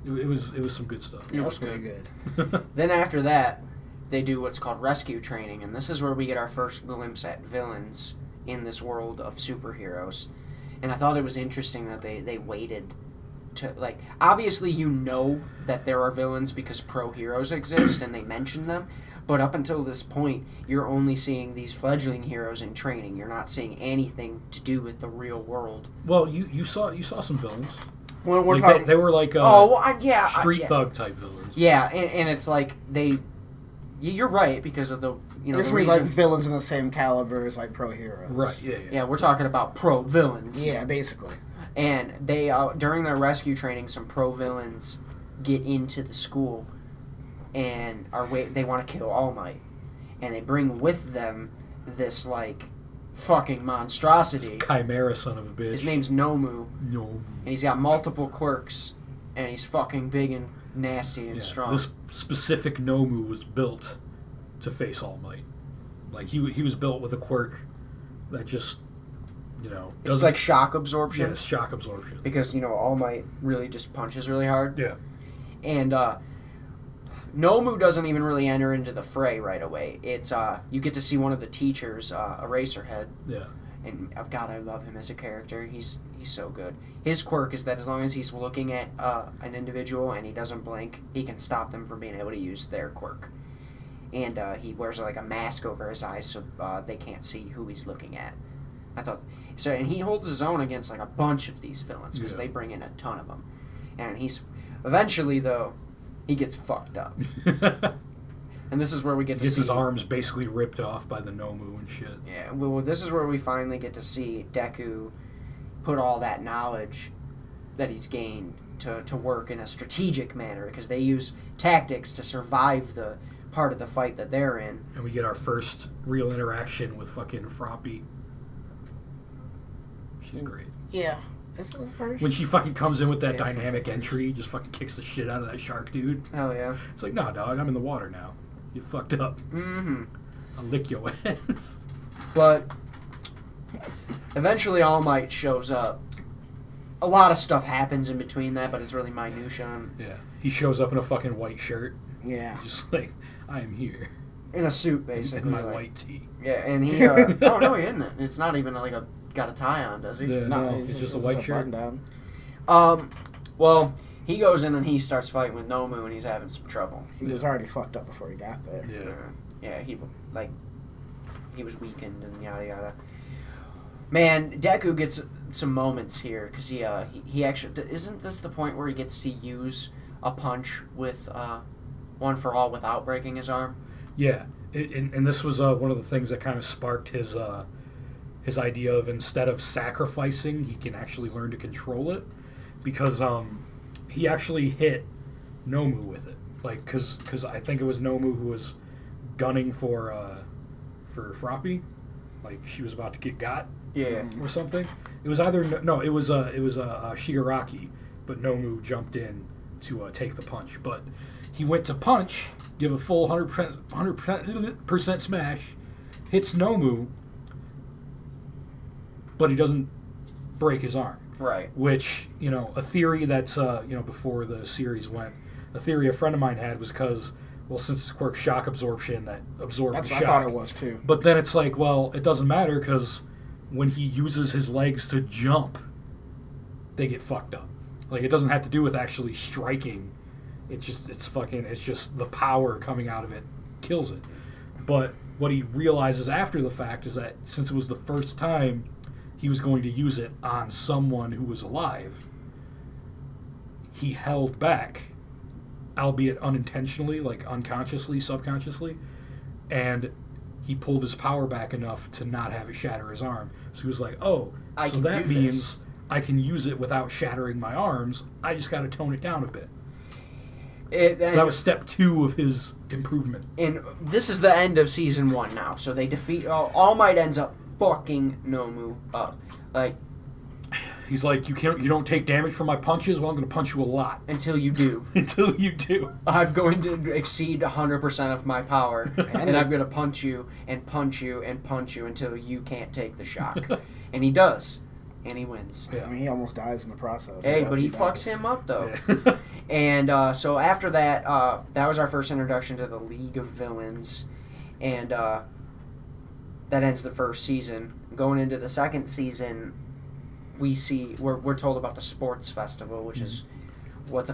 It was some good stuff. It was pretty good. Then after that, they do what's called rescue training, and this is where we get our first glimpse at villains in this world of superheroes. And I thought it was interesting that they waited to, like, obviously you know that there are villains because pro heroes exist and they mention them, but up until this point, you're only seeing these fledgling heroes in training. You're not seeing anything to do with the real world. Well, you saw some villains. When we're Like, talking, they were like street thug type villains. Yeah, and it's like you're right because of the this the means reason. like villains in the same caliber as like pro heroes. Right. Yeah. Yeah, we're talking about pro villains. Yeah, basically. And they during their rescue training, some pro villains get into the school and they want to kill All Might, and they bring with them this like fucking monstrosity. This chimera son of a bitch. His name's Nomu. No. And he's got multiple quirks, and he's fucking big and nasty and strong. This specific Nomu was built to face All Might. Like, he was built with a quirk that just, it's like shock absorption. Yeah, it's shock absorption. Because, All Might really just punches really hard. Yeah. And Nomu doesn't even really enter into the fray right away. It's you get to see one of the teachers, Eraserhead. Yeah. And God, I love him as a character. He's so good. His quirk is that as long as he's looking at an individual and he doesn't blink, he can stop them from being able to use their quirk. And he wears like a mask over his eyes so they can't see who he's looking at. I thought so, and he holds his own against like a bunch of these villains because they bring in a ton of them. And he's eventually though he gets fucked up. And this is where we get to see... his arms basically ripped off by the Nomu and shit. Yeah, well, this is where we finally get to see Deku put all that knowledge that he's gained to work in a strategic manner, because they use tactics to survive the part of the fight that they're in. And we get our first real interaction with fucking Froppy. She's great. Yeah. This is the first. When she fucking comes in with that dynamic entry, just fucking kicks the shit out of that shark dude. Hell yeah. It's like, nah, dog, I'm in the water now. You fucked up. Mm-hmm. I'll lick your ass. But eventually All Might shows up. A lot of stuff happens in between that, but it's really minutia. Yeah. He shows up in a fucking white shirt. Yeah. Just like, I am here. In a suit, basically. In my like, white tee. Yeah, and he... oh, no, he isn't. It's not even like got a tie on, does he? Yeah, no, it's just a white shirt. Down. Well, he goes in and he starts fighting with Nomu, and he's having some trouble. He was already fucked up before he got there. Yeah. Yeah, he was weakened and yada yada. Man, Deku gets some moments here because he actually isn't this the point where he gets to use a punch with One for All without breaking his arm? Yeah, and this was one of the things that kind of sparked his idea of instead of sacrificing, he can actually learn to control it, because he actually hit Nomu with it, like because I think it was Nomu who was gunning for Froppy, like she was about to get got. Yeah. Or something. It was either it was Shigaraki, but Nomu jumped in to take the punch. But he went to punch, give a full 100% smash, hits Nomu, but he doesn't break his arm. Right. Which, a theory that's before the series went, a theory a friend of mine had was because, well, since it's quirk shock absorption that absorbed the shock. I thought it was too. But then it's like, well, it doesn't matter because when he uses his legs to jump, they get fucked up. Like, it doesn't have to do with actually striking. It's just the power coming out of it kills it. But what he realizes after the fact is that since it was the first time he was going to use it on someone who was alive, he held back, albeit unintentionally, like unconsciously, subconsciously, and he pulled his power back enough to not have it shatter his arm. So he was like, oh, so that means I can use it without shattering my arms. I just got to tone it down a bit. So that was step 2 of his improvement. And this is the end of season 1 now. So they defeat... All Might ends up fucking Nomu up. Like... He's like, you don't take damage from my punches? Well, I'm going to punch you a lot. Until you do. Until you do. I'm going to exceed 100% of my power, and I'm going to punch you and punch you and punch you until you can't take the shock. And he does. And he wins. Yeah. I mean, he almost dies in the process. Hey, but he fucks him up, though. Yeah. And so after that, that was our first introduction to the League of Villains. And that ends the first season. Going into the second season... we're told about the sports festival, which is what the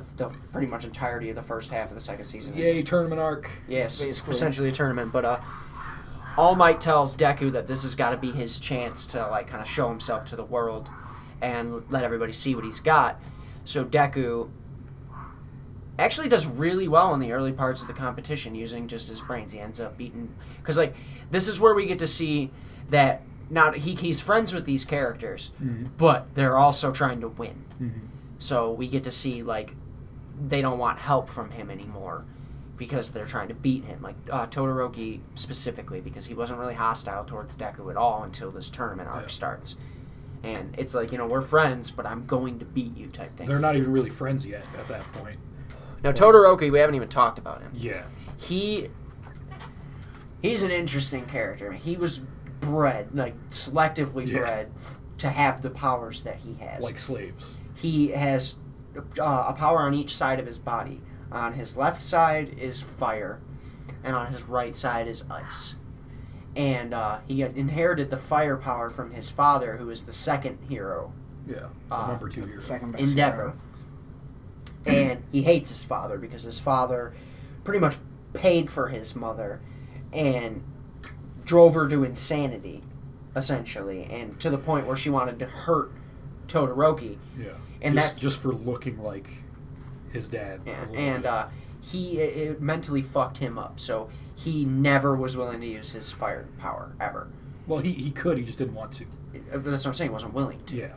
pretty much entirety of the first half of the second season is. Yay, tournament arc. Yes, it's essentially a tournament, but All Might tells Deku that this has got to be his chance to like kind of show himself to the world and let everybody see what he's got. So Deku actually does really well in the early parts of the competition using just his brains. He ends up beating... Because like this is where we get to see that now he's friends with these characters, but they're also trying to win. Mm-hmm. So we get to see like they don't want help from him anymore because they're trying to beat him. Like Todoroki specifically, because he wasn't really hostile towards Deku at all until this tournament arc starts. And it's like, we're friends, but I'm going to beat you type thing. They're not even really friends yet at that point. Now Todoroki, we haven't even talked about him. Yeah. He's an interesting character. I mean, he was bred, like selectively bred to have the powers that he has. Like slaves. He has a power on each side of his body. On his left side is fire, and on his right side is ice. And he had inherited the fire power from his father, who is the second hero. Yeah, number 2 hero. Second best Endeavor. Hero. And he hates his father because his father pretty much paid for his mother and drove her to insanity, essentially, and to the point where she wanted to hurt Todoroki. Yeah, and just for looking like his dad. Yeah, and it mentally fucked him up. So he never was willing to use his fire power ever. Well, he could. He just didn't want to. That's what I'm saying. He wasn't willing to. Yeah.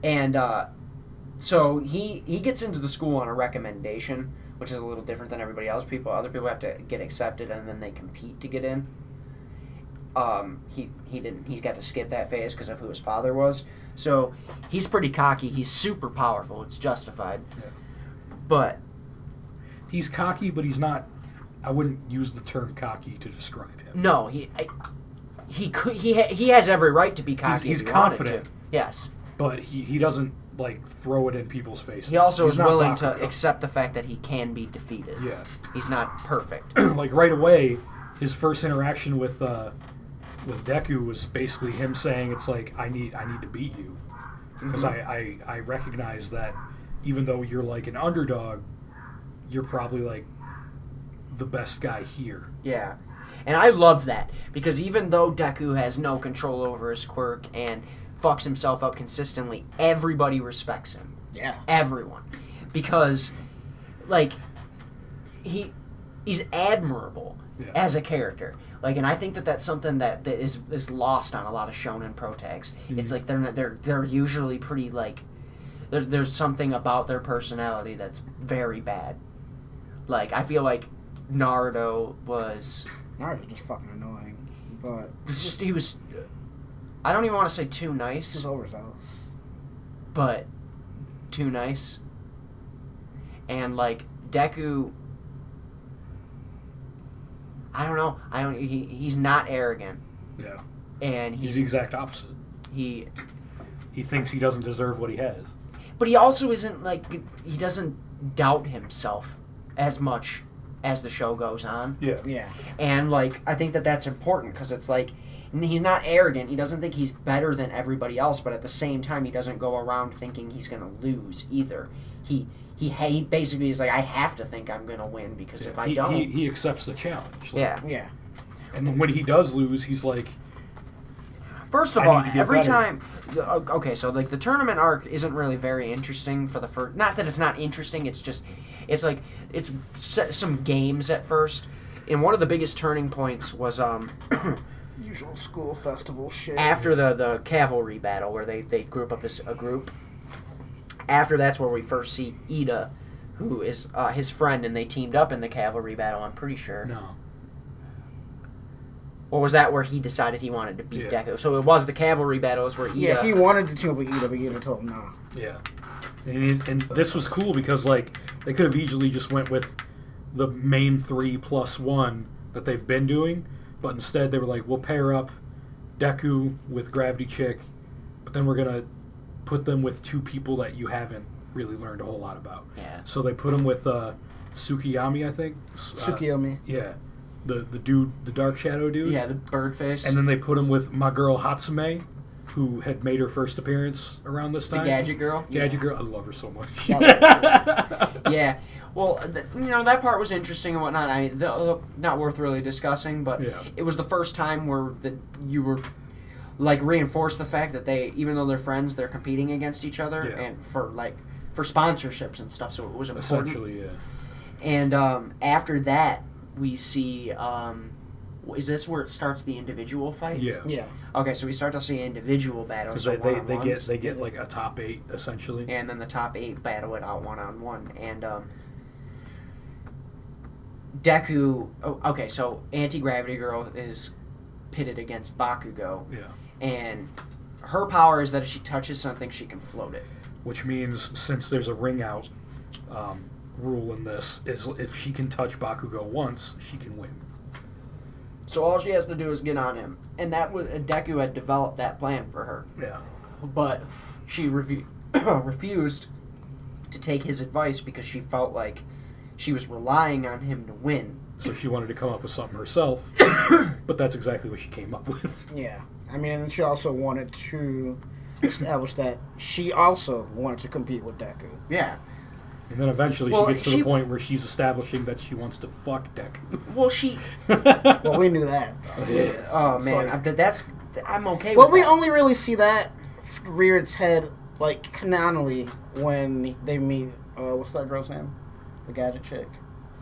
And so he gets into the school on a recommendation, which is a little different than everybody else. Other people have to get accepted, and then they compete to get in. He didn't. He's got to skip that phase because of who his father was. So he's pretty cocky. He's super powerful. It's justified. Yeah. But he's cocky, but he's not. I wouldn't use the term cocky to describe him. No, he has every right to be cocky. He's if he wanted confident. to. Yes. But he doesn't like throw it in people's faces. He also He's is not willing to Bakugo. accept the fact that he can be defeated. Yeah. He's not perfect. Like right away, his first interaction with Deku was basically him saying, "It's like I need to beat you because I recognize that even though you're like an underdog, you're probably like the best guy here." Yeah. And I love that because even though Deku has no control over his quirk and fucks himself up consistently, everybody respects him. Yeah. Everyone. Because, like, he's admirable as a character. Like, and I think that's something that is lost on a lot of shonen protags. Mm-hmm. It's like they're usually pretty, like, there's something about their personality that's very bad. Like, I feel like Naruto's just fucking annoying, but he was. I don't even want to say too nice. he's overzealous. But too nice. And like Deku, I don't know. He's not arrogant, Yeah. and He's the exact opposite. he. He thinks he doesn't deserve what he has. But he also isn't like he doesn't doubt himself as much as the show goes on. Yeah. Yeah. And like I think that's important because it's like he's not arrogant. He doesn't think he's better than everybody else, but at the same time, he doesn't go around thinking he's going to lose either. He basically is like, I have to think I'm going to win because if I don't, he accepts the challenge. Like, yeah. Yeah. And when he does lose, he's like, First of I all, need to get every better. time, okay, so like the tournament arc isn't really very interesting for the first. Not that it's not interesting. It's just, it's like it's some games at first, and one of the biggest turning points was Usual school festival shit. after the cavalry battle where they group up as a group. After that's where we first see Ida, who is his friend, and they teamed up in the cavalry battle. I'm pretty sure. no. Or was that where he decided he wanted to beat Yeah. Deku? So it was the cavalry battles where Ida. Yeah, he wanted to team up with Ida, but Ida told him no. Yeah. And this was cool because, like, they could have easily just went with the main 3+1 that they've been doing, but instead they were like, we'll pair up Deku with Gravity Chick, but then we're going to put them with two people that you haven't really learned a whole lot about. Yeah. So they put them with Tsukiyami, I think. Tsukiyomi. Yeah. The dude, the Dark Shadow dude. Yeah, the bird face. And then they put him with my girl Hatsume, who had made her first appearance around this the time. gadget girl. Gadget girl. I love her so much. Yeah. Well, that part was interesting and whatnot. Not worth really discussing, but Yeah. it was the first time where you were like reinforced the fact that they, even though they're friends, they're competing against each other Yeah. and for sponsorships and stuff. So it was important. Essentially, yeah. And after that, we see. Is this where it starts the individual fights? Yeah. Yeah. Okay, so we start to see individual battles. Because So they get like a top 8 essentially. and then the top 8 battle it out 1-on-1. And Deku. Oh, okay, so Anti-Gravity Girl is pitted against Bakugo, Yeah. and her power is that if she touches something, she can float it. Which means since there's a ring out rule in this, is if she can touch Bakugo once, she can win. So all she has to do is get on him, and that was Deku had developed that plan for her, Yeah. but she refused to take his advice because she felt like she was relying on him to win. So she wanted to come up with something herself, but that's exactly what she came up with. Yeah. I mean, and she also wanted to establish that she also wanted to compete with Deku. Yeah. And then eventually Well, she gets to she- the point where she's establishing that she wants to fuck Deku. Well, she. Well, we knew that. Oh man, like- I'm okay. Well, with we that. only really see that rear its head, like, canonically when they meet, what's that girl's name? The gadget chick.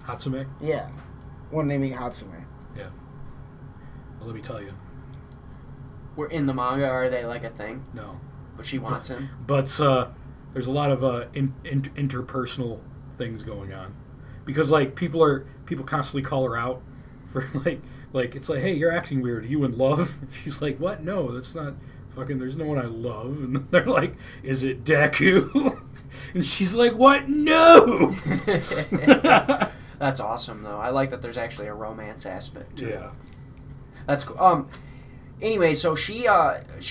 Hatsume? Yeah. When they meet Hatsume. Yeah. Well, let me tell you. We're in the manga. Are they like a thing? No. But she wants him. But there's a lot of interpersonal things going on, because like people constantly call her out for like it's like, hey, you're acting weird. Are you in love? She's like, what? No, that's not fucking. There's no one I love. And they're like, is it Deku? And she's like, what? No. That's awesome, though. I like that there's actually a romance aspect to it. Yeah. That's cool. anyway, so she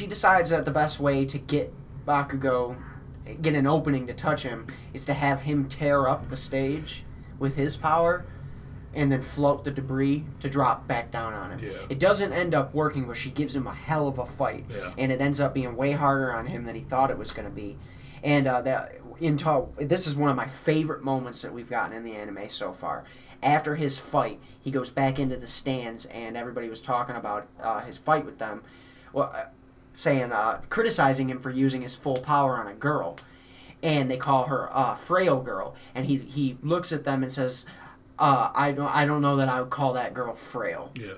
decides that the best way to get Bakugo, get an opening to touch him, is to have him tear up the stage with his power and then float the debris to drop back down on him. Yeah. It doesn't end up working, but she gives him a hell of a fight. Yeah. And it ends up being way harder on him than he thought it was going to be. And this is one of my favorite moments that we've gotten in the anime so far. After his fight, he goes back into the stands, and everybody was talking about his fight with them, criticizing him for using his full power on a girl. And they call her Frail Girl. And he looks at them and says, I don't know that I would call that girl frail. Yeah.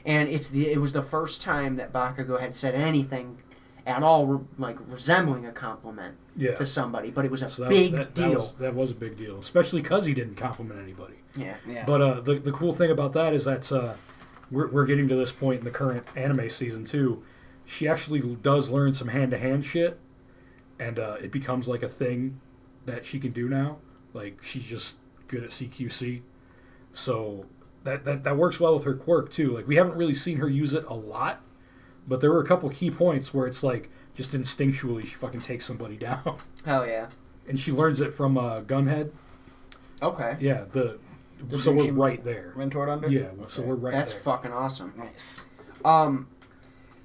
And it was the first time that Bakugo had said anything at all resembling a compliment to somebody, but it was a big deal. That was a big deal, especially because he didn't compliment anybody. Yeah. But the cool thing about that is that we're getting to this point in the current anime season too. She actually does learn some hand-to-hand shit, and it becomes like a thing that she can do now. Like, she's just good at CQC, so that works well with her quirk too. Like, we haven't really seen her use it a lot, but there were a couple key points where it's like just instinctually she fucking takes somebody down. Hell yeah. And she learns it from Gunhead. Okay. Yeah, so we're right there. Mentored under? Yeah, so we're right That's there. fucking awesome. Nice.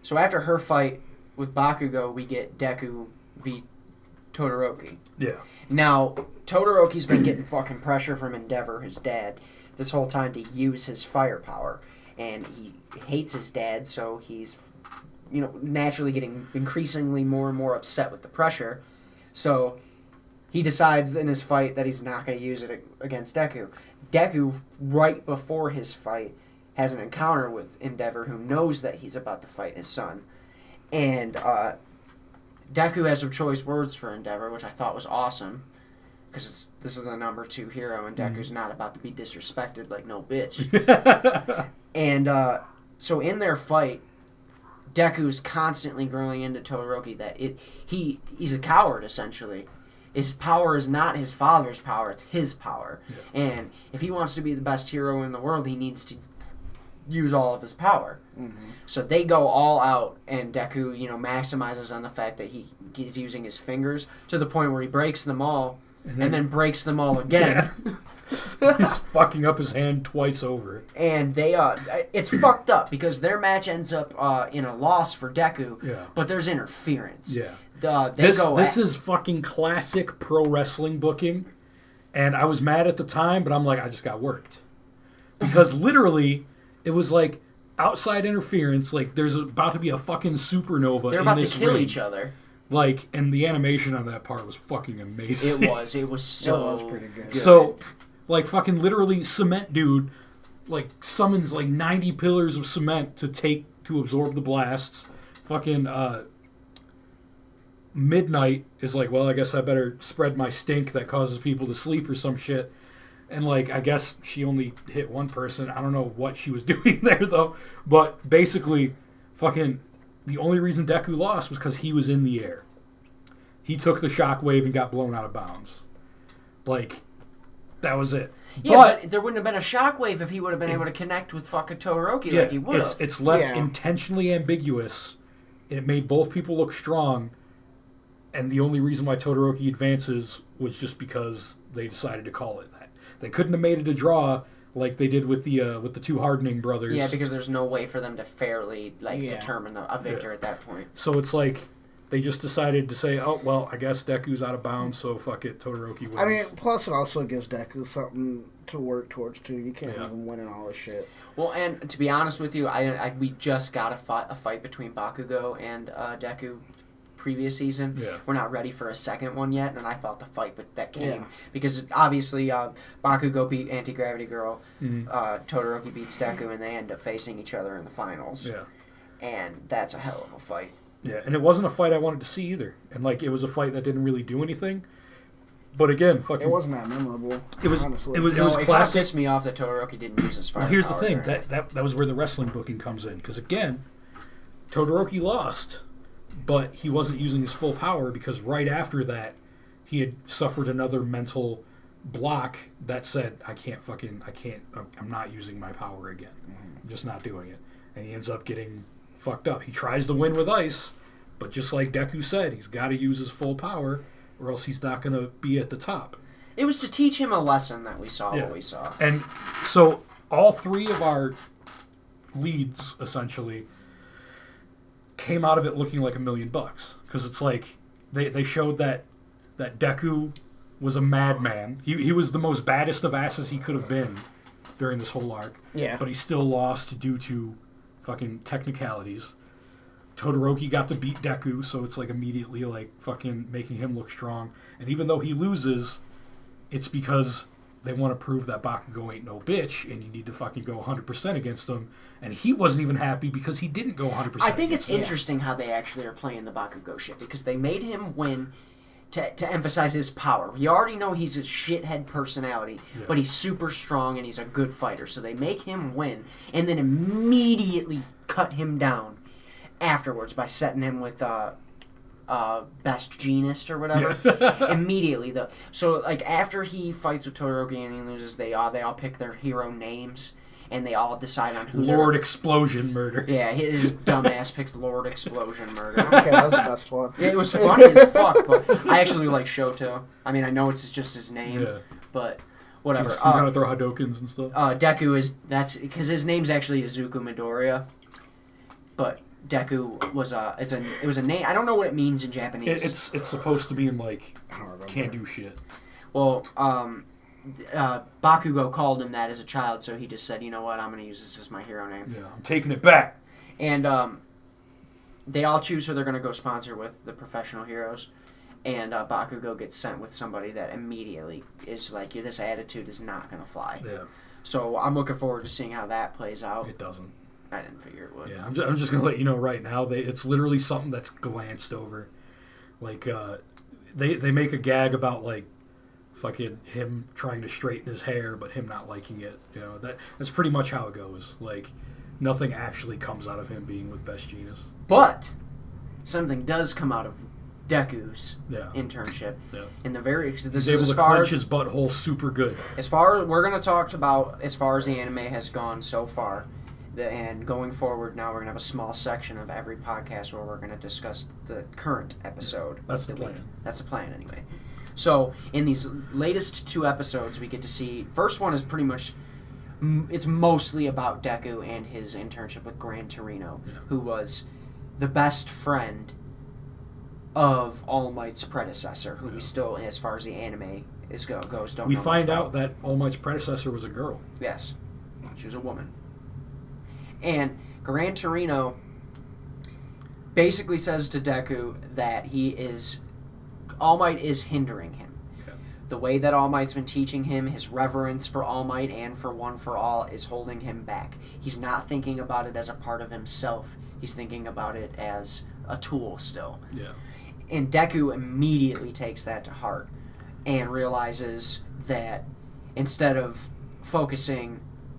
So after her fight with Bakugo, we get Deku v Todoroki. Yeah. Now, Todoroki's been getting fucking pressure from Endeavor, his dad, this whole time to use his firepower. And he hates his dad, so he's, naturally getting increasingly more and more upset with the pressure. So he decides in his fight that he's not going to use it against Deku. Deku, right before his fight, has an encounter with Endeavor, who knows that he's about to fight his son. And Deku has some choice words for Endeavor, which I thought was awesome, because this is the number 2 hero, and Deku's not about to be disrespected like no bitch. And so in their fight, Deku's constantly growing into Todoroki that he's a coward, essentially. His power is not his father's power, it's his power. Yeah. And if he wants to be the best hero in the world, he needs to use all of his power. Mm-hmm. So they go all out, and Deku, maximizes on the fact that he's using his fingers to the point where he breaks them all, and then breaks them all again. Yeah. He's fucking up his hand twice over. And they it's fucked up because their match ends up in a loss for Deku. Yeah. But there's interference. Yeah. This is fucking classic pro wrestling booking, and I was mad at the time, but I'm like, I just got worked because literally it was like outside interference. Like, there's about to be a fucking supernova. They're about to kill each other. Like, and the animation on that part was fucking amazing. It was so was pretty good. So, like, fucking literally Cement Dude, like, summons like 90 pillars of cement to absorb the blasts. Fucking Midnight is like, well, I guess I better spread my stink that causes people to sleep or some shit. And, like, I guess she only hit one person. I don't know what she was doing there, though. But basically, fucking, the only reason Deku lost was because he was in the air. He took the shockwave and got blown out of bounds. Like, that was it. Yeah, but there wouldn't have been a shockwave if he would have been able to connect with fucking Todoroki like he would have. It's left intentionally ambiguous. It made both people look strong. And the only reason why Todoroki advances was just because they decided to call it that. They couldn't have made it a draw like they did with the two Hardening brothers. Yeah, because there's no way for them to fairly determine a victor at that point. So it's like they just decided to say, oh, well, I guess Deku's out of bounds, so fuck it, Todoroki wins. I mean, plus it also gives Deku something to work towards, too. You can't even win in all this shit. Well, and to be honest with you, we just got a fight between Bakugo and Deku previous season. Yeah. We're not ready for a second one yet, and I thought the fight that came. Because obviously Bakugo beat Anti-Gravity Girl, Todoroki beats Deku, and they end up facing each other in the finals. Yeah. And that's a hell of a fight. Yeah, and it wasn't a fight I wanted to see either. And, like, it was a fight that didn't really do anything. But again, fucking... It wasn't that memorable, honestly. It was kind of classic. pissed me off that Todoroki didn't use his fire. Well, here's the thing. That was where the wrestling booking comes in. Because, again, Todoroki lost, but he wasn't using his full power because right after that, he had suffered another mental block that said, I'm not using my power again. I'm just not doing it. And he ends up getting fucked up. He tries to win with ice, but just like Deku said, he's got to use his full power, or else he's not going to be at the top. It was to teach him a lesson that we saw what we saw. And so all three of our leads, essentially, came out of it looking like $1 million. Because it's like, they showed that Deku was a madman. He was the most baddest of asses he could have been during this whole arc. Yeah. But he still lost due to fucking technicalities. Todoroki got to beat Deku, so it's like immediately like fucking making him look strong. And even though he loses, it's because they want to prove that Bakugo ain't no bitch, and you need to fucking go 100% against him. And he wasn't even happy because he didn't go 100%. I think it's interesting how they actually are playing the Bakugo shit, because they made him win to emphasize his power. You already know he's a shithead personality, but he's super strong and he's a good fighter. So they make him win, and then immediately cut him down afterwards by setting him with best genist or whatever. Immediately though. So like after he fights with Todoroki and he loses, they all pick their hero names and they all decide on who Lord Explosion Murder. Yeah, his dumbass picks Lord Explosion Murder. Okay, that was the best one. It was funny as fuck, but I actually like Shoto. I mean, I know it's just his name, but whatever. He's gonna throw Hadokens and stuff. Deku that's because his name's actually Izuku Midoriya, but Deku was it was a name. I don't know what it means in Japanese. It's supposed to be in like can't do shit. Well, Bakugo called him that as a child, so he just said, you know what, I'm going to use this as my hero name. Yeah, I'm taking it back. And they all choose who they're going to go sponsor with, the professional heroes. And Bakugo gets sent with somebody that immediately is like, this attitude is not going to fly. Yeah. So I'm looking forward to seeing how that plays out. It doesn't. I didn't figure it would. Yeah, I'm just going to let you know right now, it's literally something that's glanced over. Like, they make a gag about, like, fucking him trying to straighten his hair, but him not liking it. You know, that's pretty much how it goes. Like, nothing actually comes out of him being with Best Genius. But something does come out of Deku's internship. Yeah. In the very, he's able to clench his butthole super good. As far as we're going to talk about, as far as the anime has gone so far, and going forward, now we're going to have a small section of every podcast where we're going to discuss the current episode. That's the plan. That's the plan, anyway. So, in these latest 2 episodes, we get to see... First one is pretty much... It's mostly about Deku and his internship with Gran Torino, who was the best friend of All Might's predecessor, who we still, as far as the anime goes, don't know. We find much out about. that All Might's predecessor was a girl. Yes. She was a woman. And Gran Torino basically says to Deku that All Might is hindering him. Okay. The way that All Might's been teaching him, his reverence for All Might and for One for All, is holding him back. He's not thinking about it as a part of himself. He's thinking about it as a tool still. Yeah. And Deku immediately takes that to heart and realizes that instead of focusing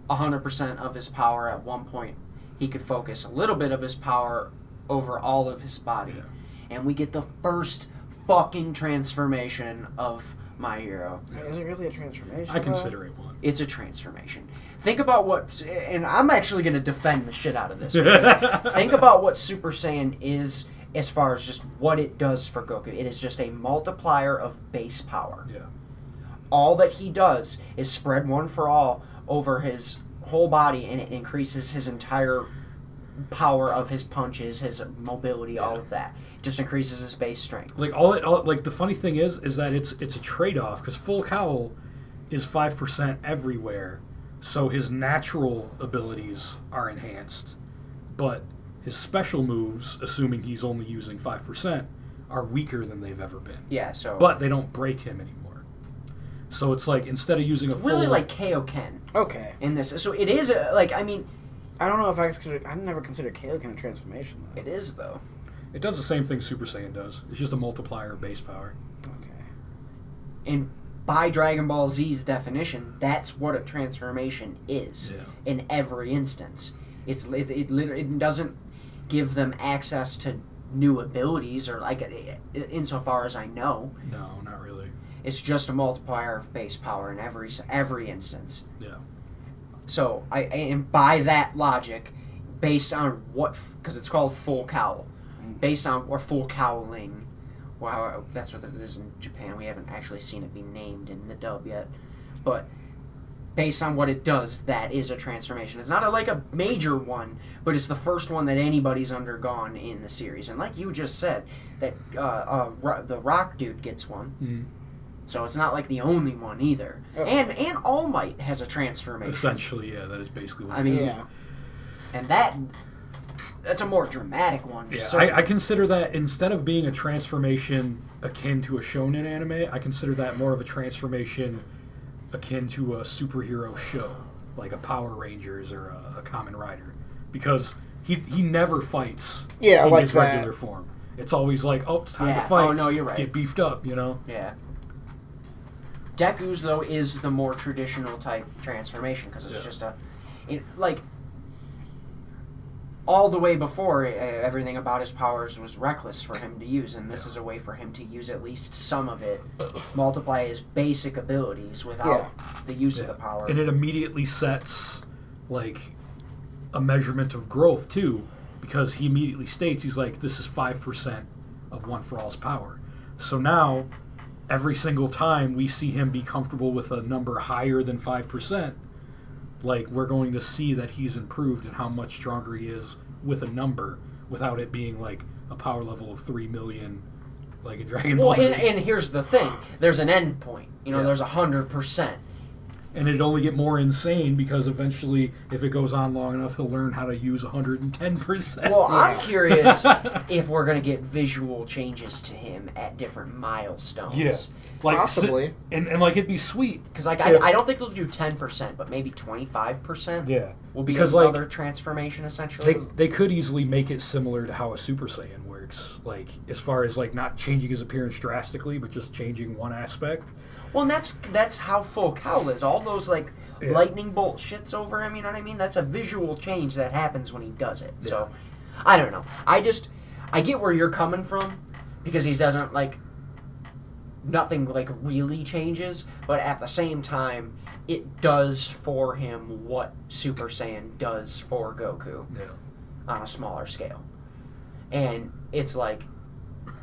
100% of his power at one point, he could focus a little bit of his power over all of his body. Yeah. And we get the first fucking transformation of my hero. Is it really a transformation? I consider it one. It's a transformation. Think about what... And I'm actually going to defend the shit out of this. Because think about what Super Saiyan is as far as just what it does for Goku. It is just a multiplier of base power. Yeah. All that he does is spread One for All over his whole body, and it increases his entire power of his punches, his mobility, all of that. It just increases his base strength. Like like the funny thing is that it's a trade-off, because Full Cowl is 5% everywhere, so his natural abilities are enhanced, but his special moves, assuming he's only using 5%, are weaker than they've ever been. Yeah, so... But they don't break him anymore. So it's like, instead of using it's really like Kaioken. Okay. In this. So it is, I don't know if I never considered Kaioken a transformation, though. It is, though. It does the same thing Super Saiyan does. It's just a multiplier of base power. Okay. And by Dragon Ball Z's definition, that's what a transformation is in every instance. It doesn't give them access to new abilities, or insofar as I know. No, not really. It's just a multiplier of base power in every instance. Yeah. So and by that logic, based on what, because it's called full cowl, based on, or full cowling, well, that's what it is in Japan. We haven't actually seen it be named in the dub yet, but based on what it does, that is a transformation. It's not a major one, but it's the first one that anybody's undergone in the series. And like you just said, that the Rock dude gets one. Mm. So it's not like the only one either. Oh. And All Might has a transformation. Essentially, yeah, that is basically what I mean, Yeah. and that's a more dramatic one. Yeah, So, I consider that, instead of being a transformation akin to a shonen anime, I consider that more of a transformation akin to a superhero show, like a Power Rangers or a Kamen Rider, because he never fights Yeah, in like his that. regular form. It's always like, oh, it's time Yeah. to fight. Oh, no, you're right. Get beefed up, you know? yeah. Deku's, though, is the more traditional type transformation, because it's just all the way before, everything about his powers was reckless for him to use, and this is a way for him to use at least some of it, multiply his basic abilities without the use of the power. And it immediately sets, like, a measurement of growth, too, because he immediately states, he's like, this is 5% of One For All's power. So now, every single time we see him be comfortable with a number higher than 5%, like, we're going to see that he's improved and how much stronger he is with a number without it being, like, a power level of 3 million, like in Dragon Ball Well, Z. and here's the thing. There's an end point. Yeah. There's 100%. And it'd only get more insane because eventually, if it goes on long enough, he'll learn how to use 110%. Well, I'm curious if we're going to get visual changes to him at different milestones. Yeah. Like, Possibly. And like, it'd be sweet. Because I don't think they'll do 10%, but maybe 25% Yeah. will be Because, another like, transformation, essentially. They could easily make it similar to how a Super Saiyan works. Like, as far as, like, not changing his appearance drastically, but just changing one aspect. Well, and that's how full cowl is. All those, lightning bolt shits over him, you know what I mean? That's a visual change that happens when he does it. So, I don't know. I get where you're coming from, because he doesn't, nothing, really changes, but at the same time, it does for him what Super Saiyan does for Goku on a smaller scale. And it's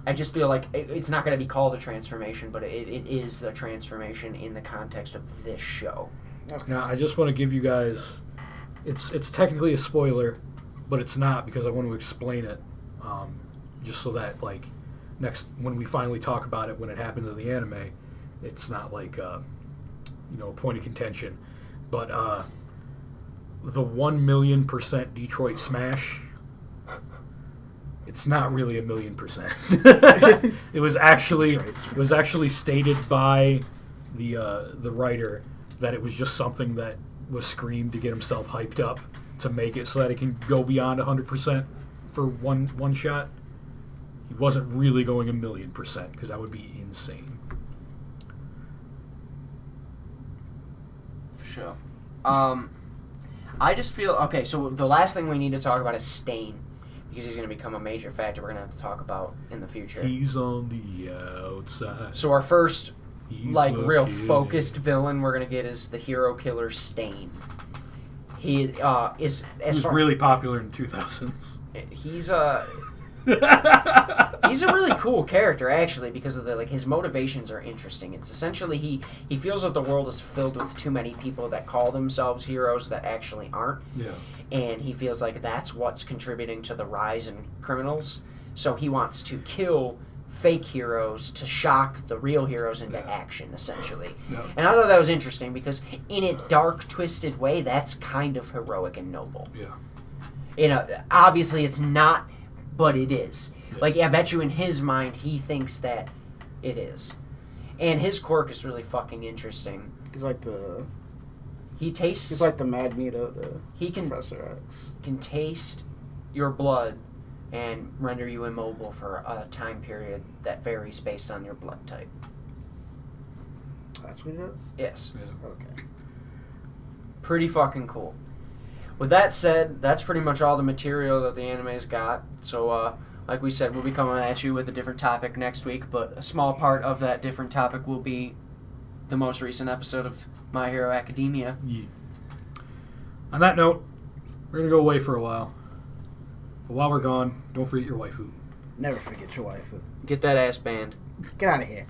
I just feel like it's not going to be called a transformation, but it is a transformation in the context of this show. Okay. Now, I just want to give you guys... It's technically a spoiler, but it's not, because I want to explain it, just so that, when we finally talk about it, when it happens in the anime, it's not a point of contention. But the 1,000,000% Detroit Smash, it's not really 1,000,000%. It was actually stated by the writer that it was just something that was screamed to get himself hyped up to make it so that it can go beyond 100% for one shot. He wasn't really going 1,000,000%, because that would be insane. Sure. I just feel... Okay, so the last thing we need to talk about is Stain, because he's going to become a major factor we're going to have to talk about in the future. He's on the outside. So our first, He's real looking focused villain we're going to get is the hero killer Stain. He is... He was really popular in the 2000s. He's he's a really cool character, actually, because of his motivations are interesting. It's essentially he feels that the world is filled with too many people that call themselves heroes that actually aren't. Yeah. And he feels like that's what's contributing to the rise in criminals. So he wants to kill fake heroes to shock the real heroes into action, essentially. Yeah. And I thought that was interesting because in a dark, twisted way, that's kind of heroic and noble. Yeah. Obviously it's not, but it is. Yeah. I bet you in his mind he thinks that it is. And his quirk is really fucking interesting. He's like the... He tastes... He's like the Magneto to He can Professor X. can taste your blood and render you immobile for a time period that varies based on your blood type. That's what he does? Yes. Yeah. Okay. Pretty fucking cool. With that said, that's pretty much all the material that the anime's got. So, like we said, we'll be coming at you with a different topic next week, but a small part of that different topic will be the most recent episode of My Hero Academia. Yeah. On that note, we're going to go away for a while. But while we're gone, don't forget your waifu. Never forget your waifu. Get that ass banned. Get out of here.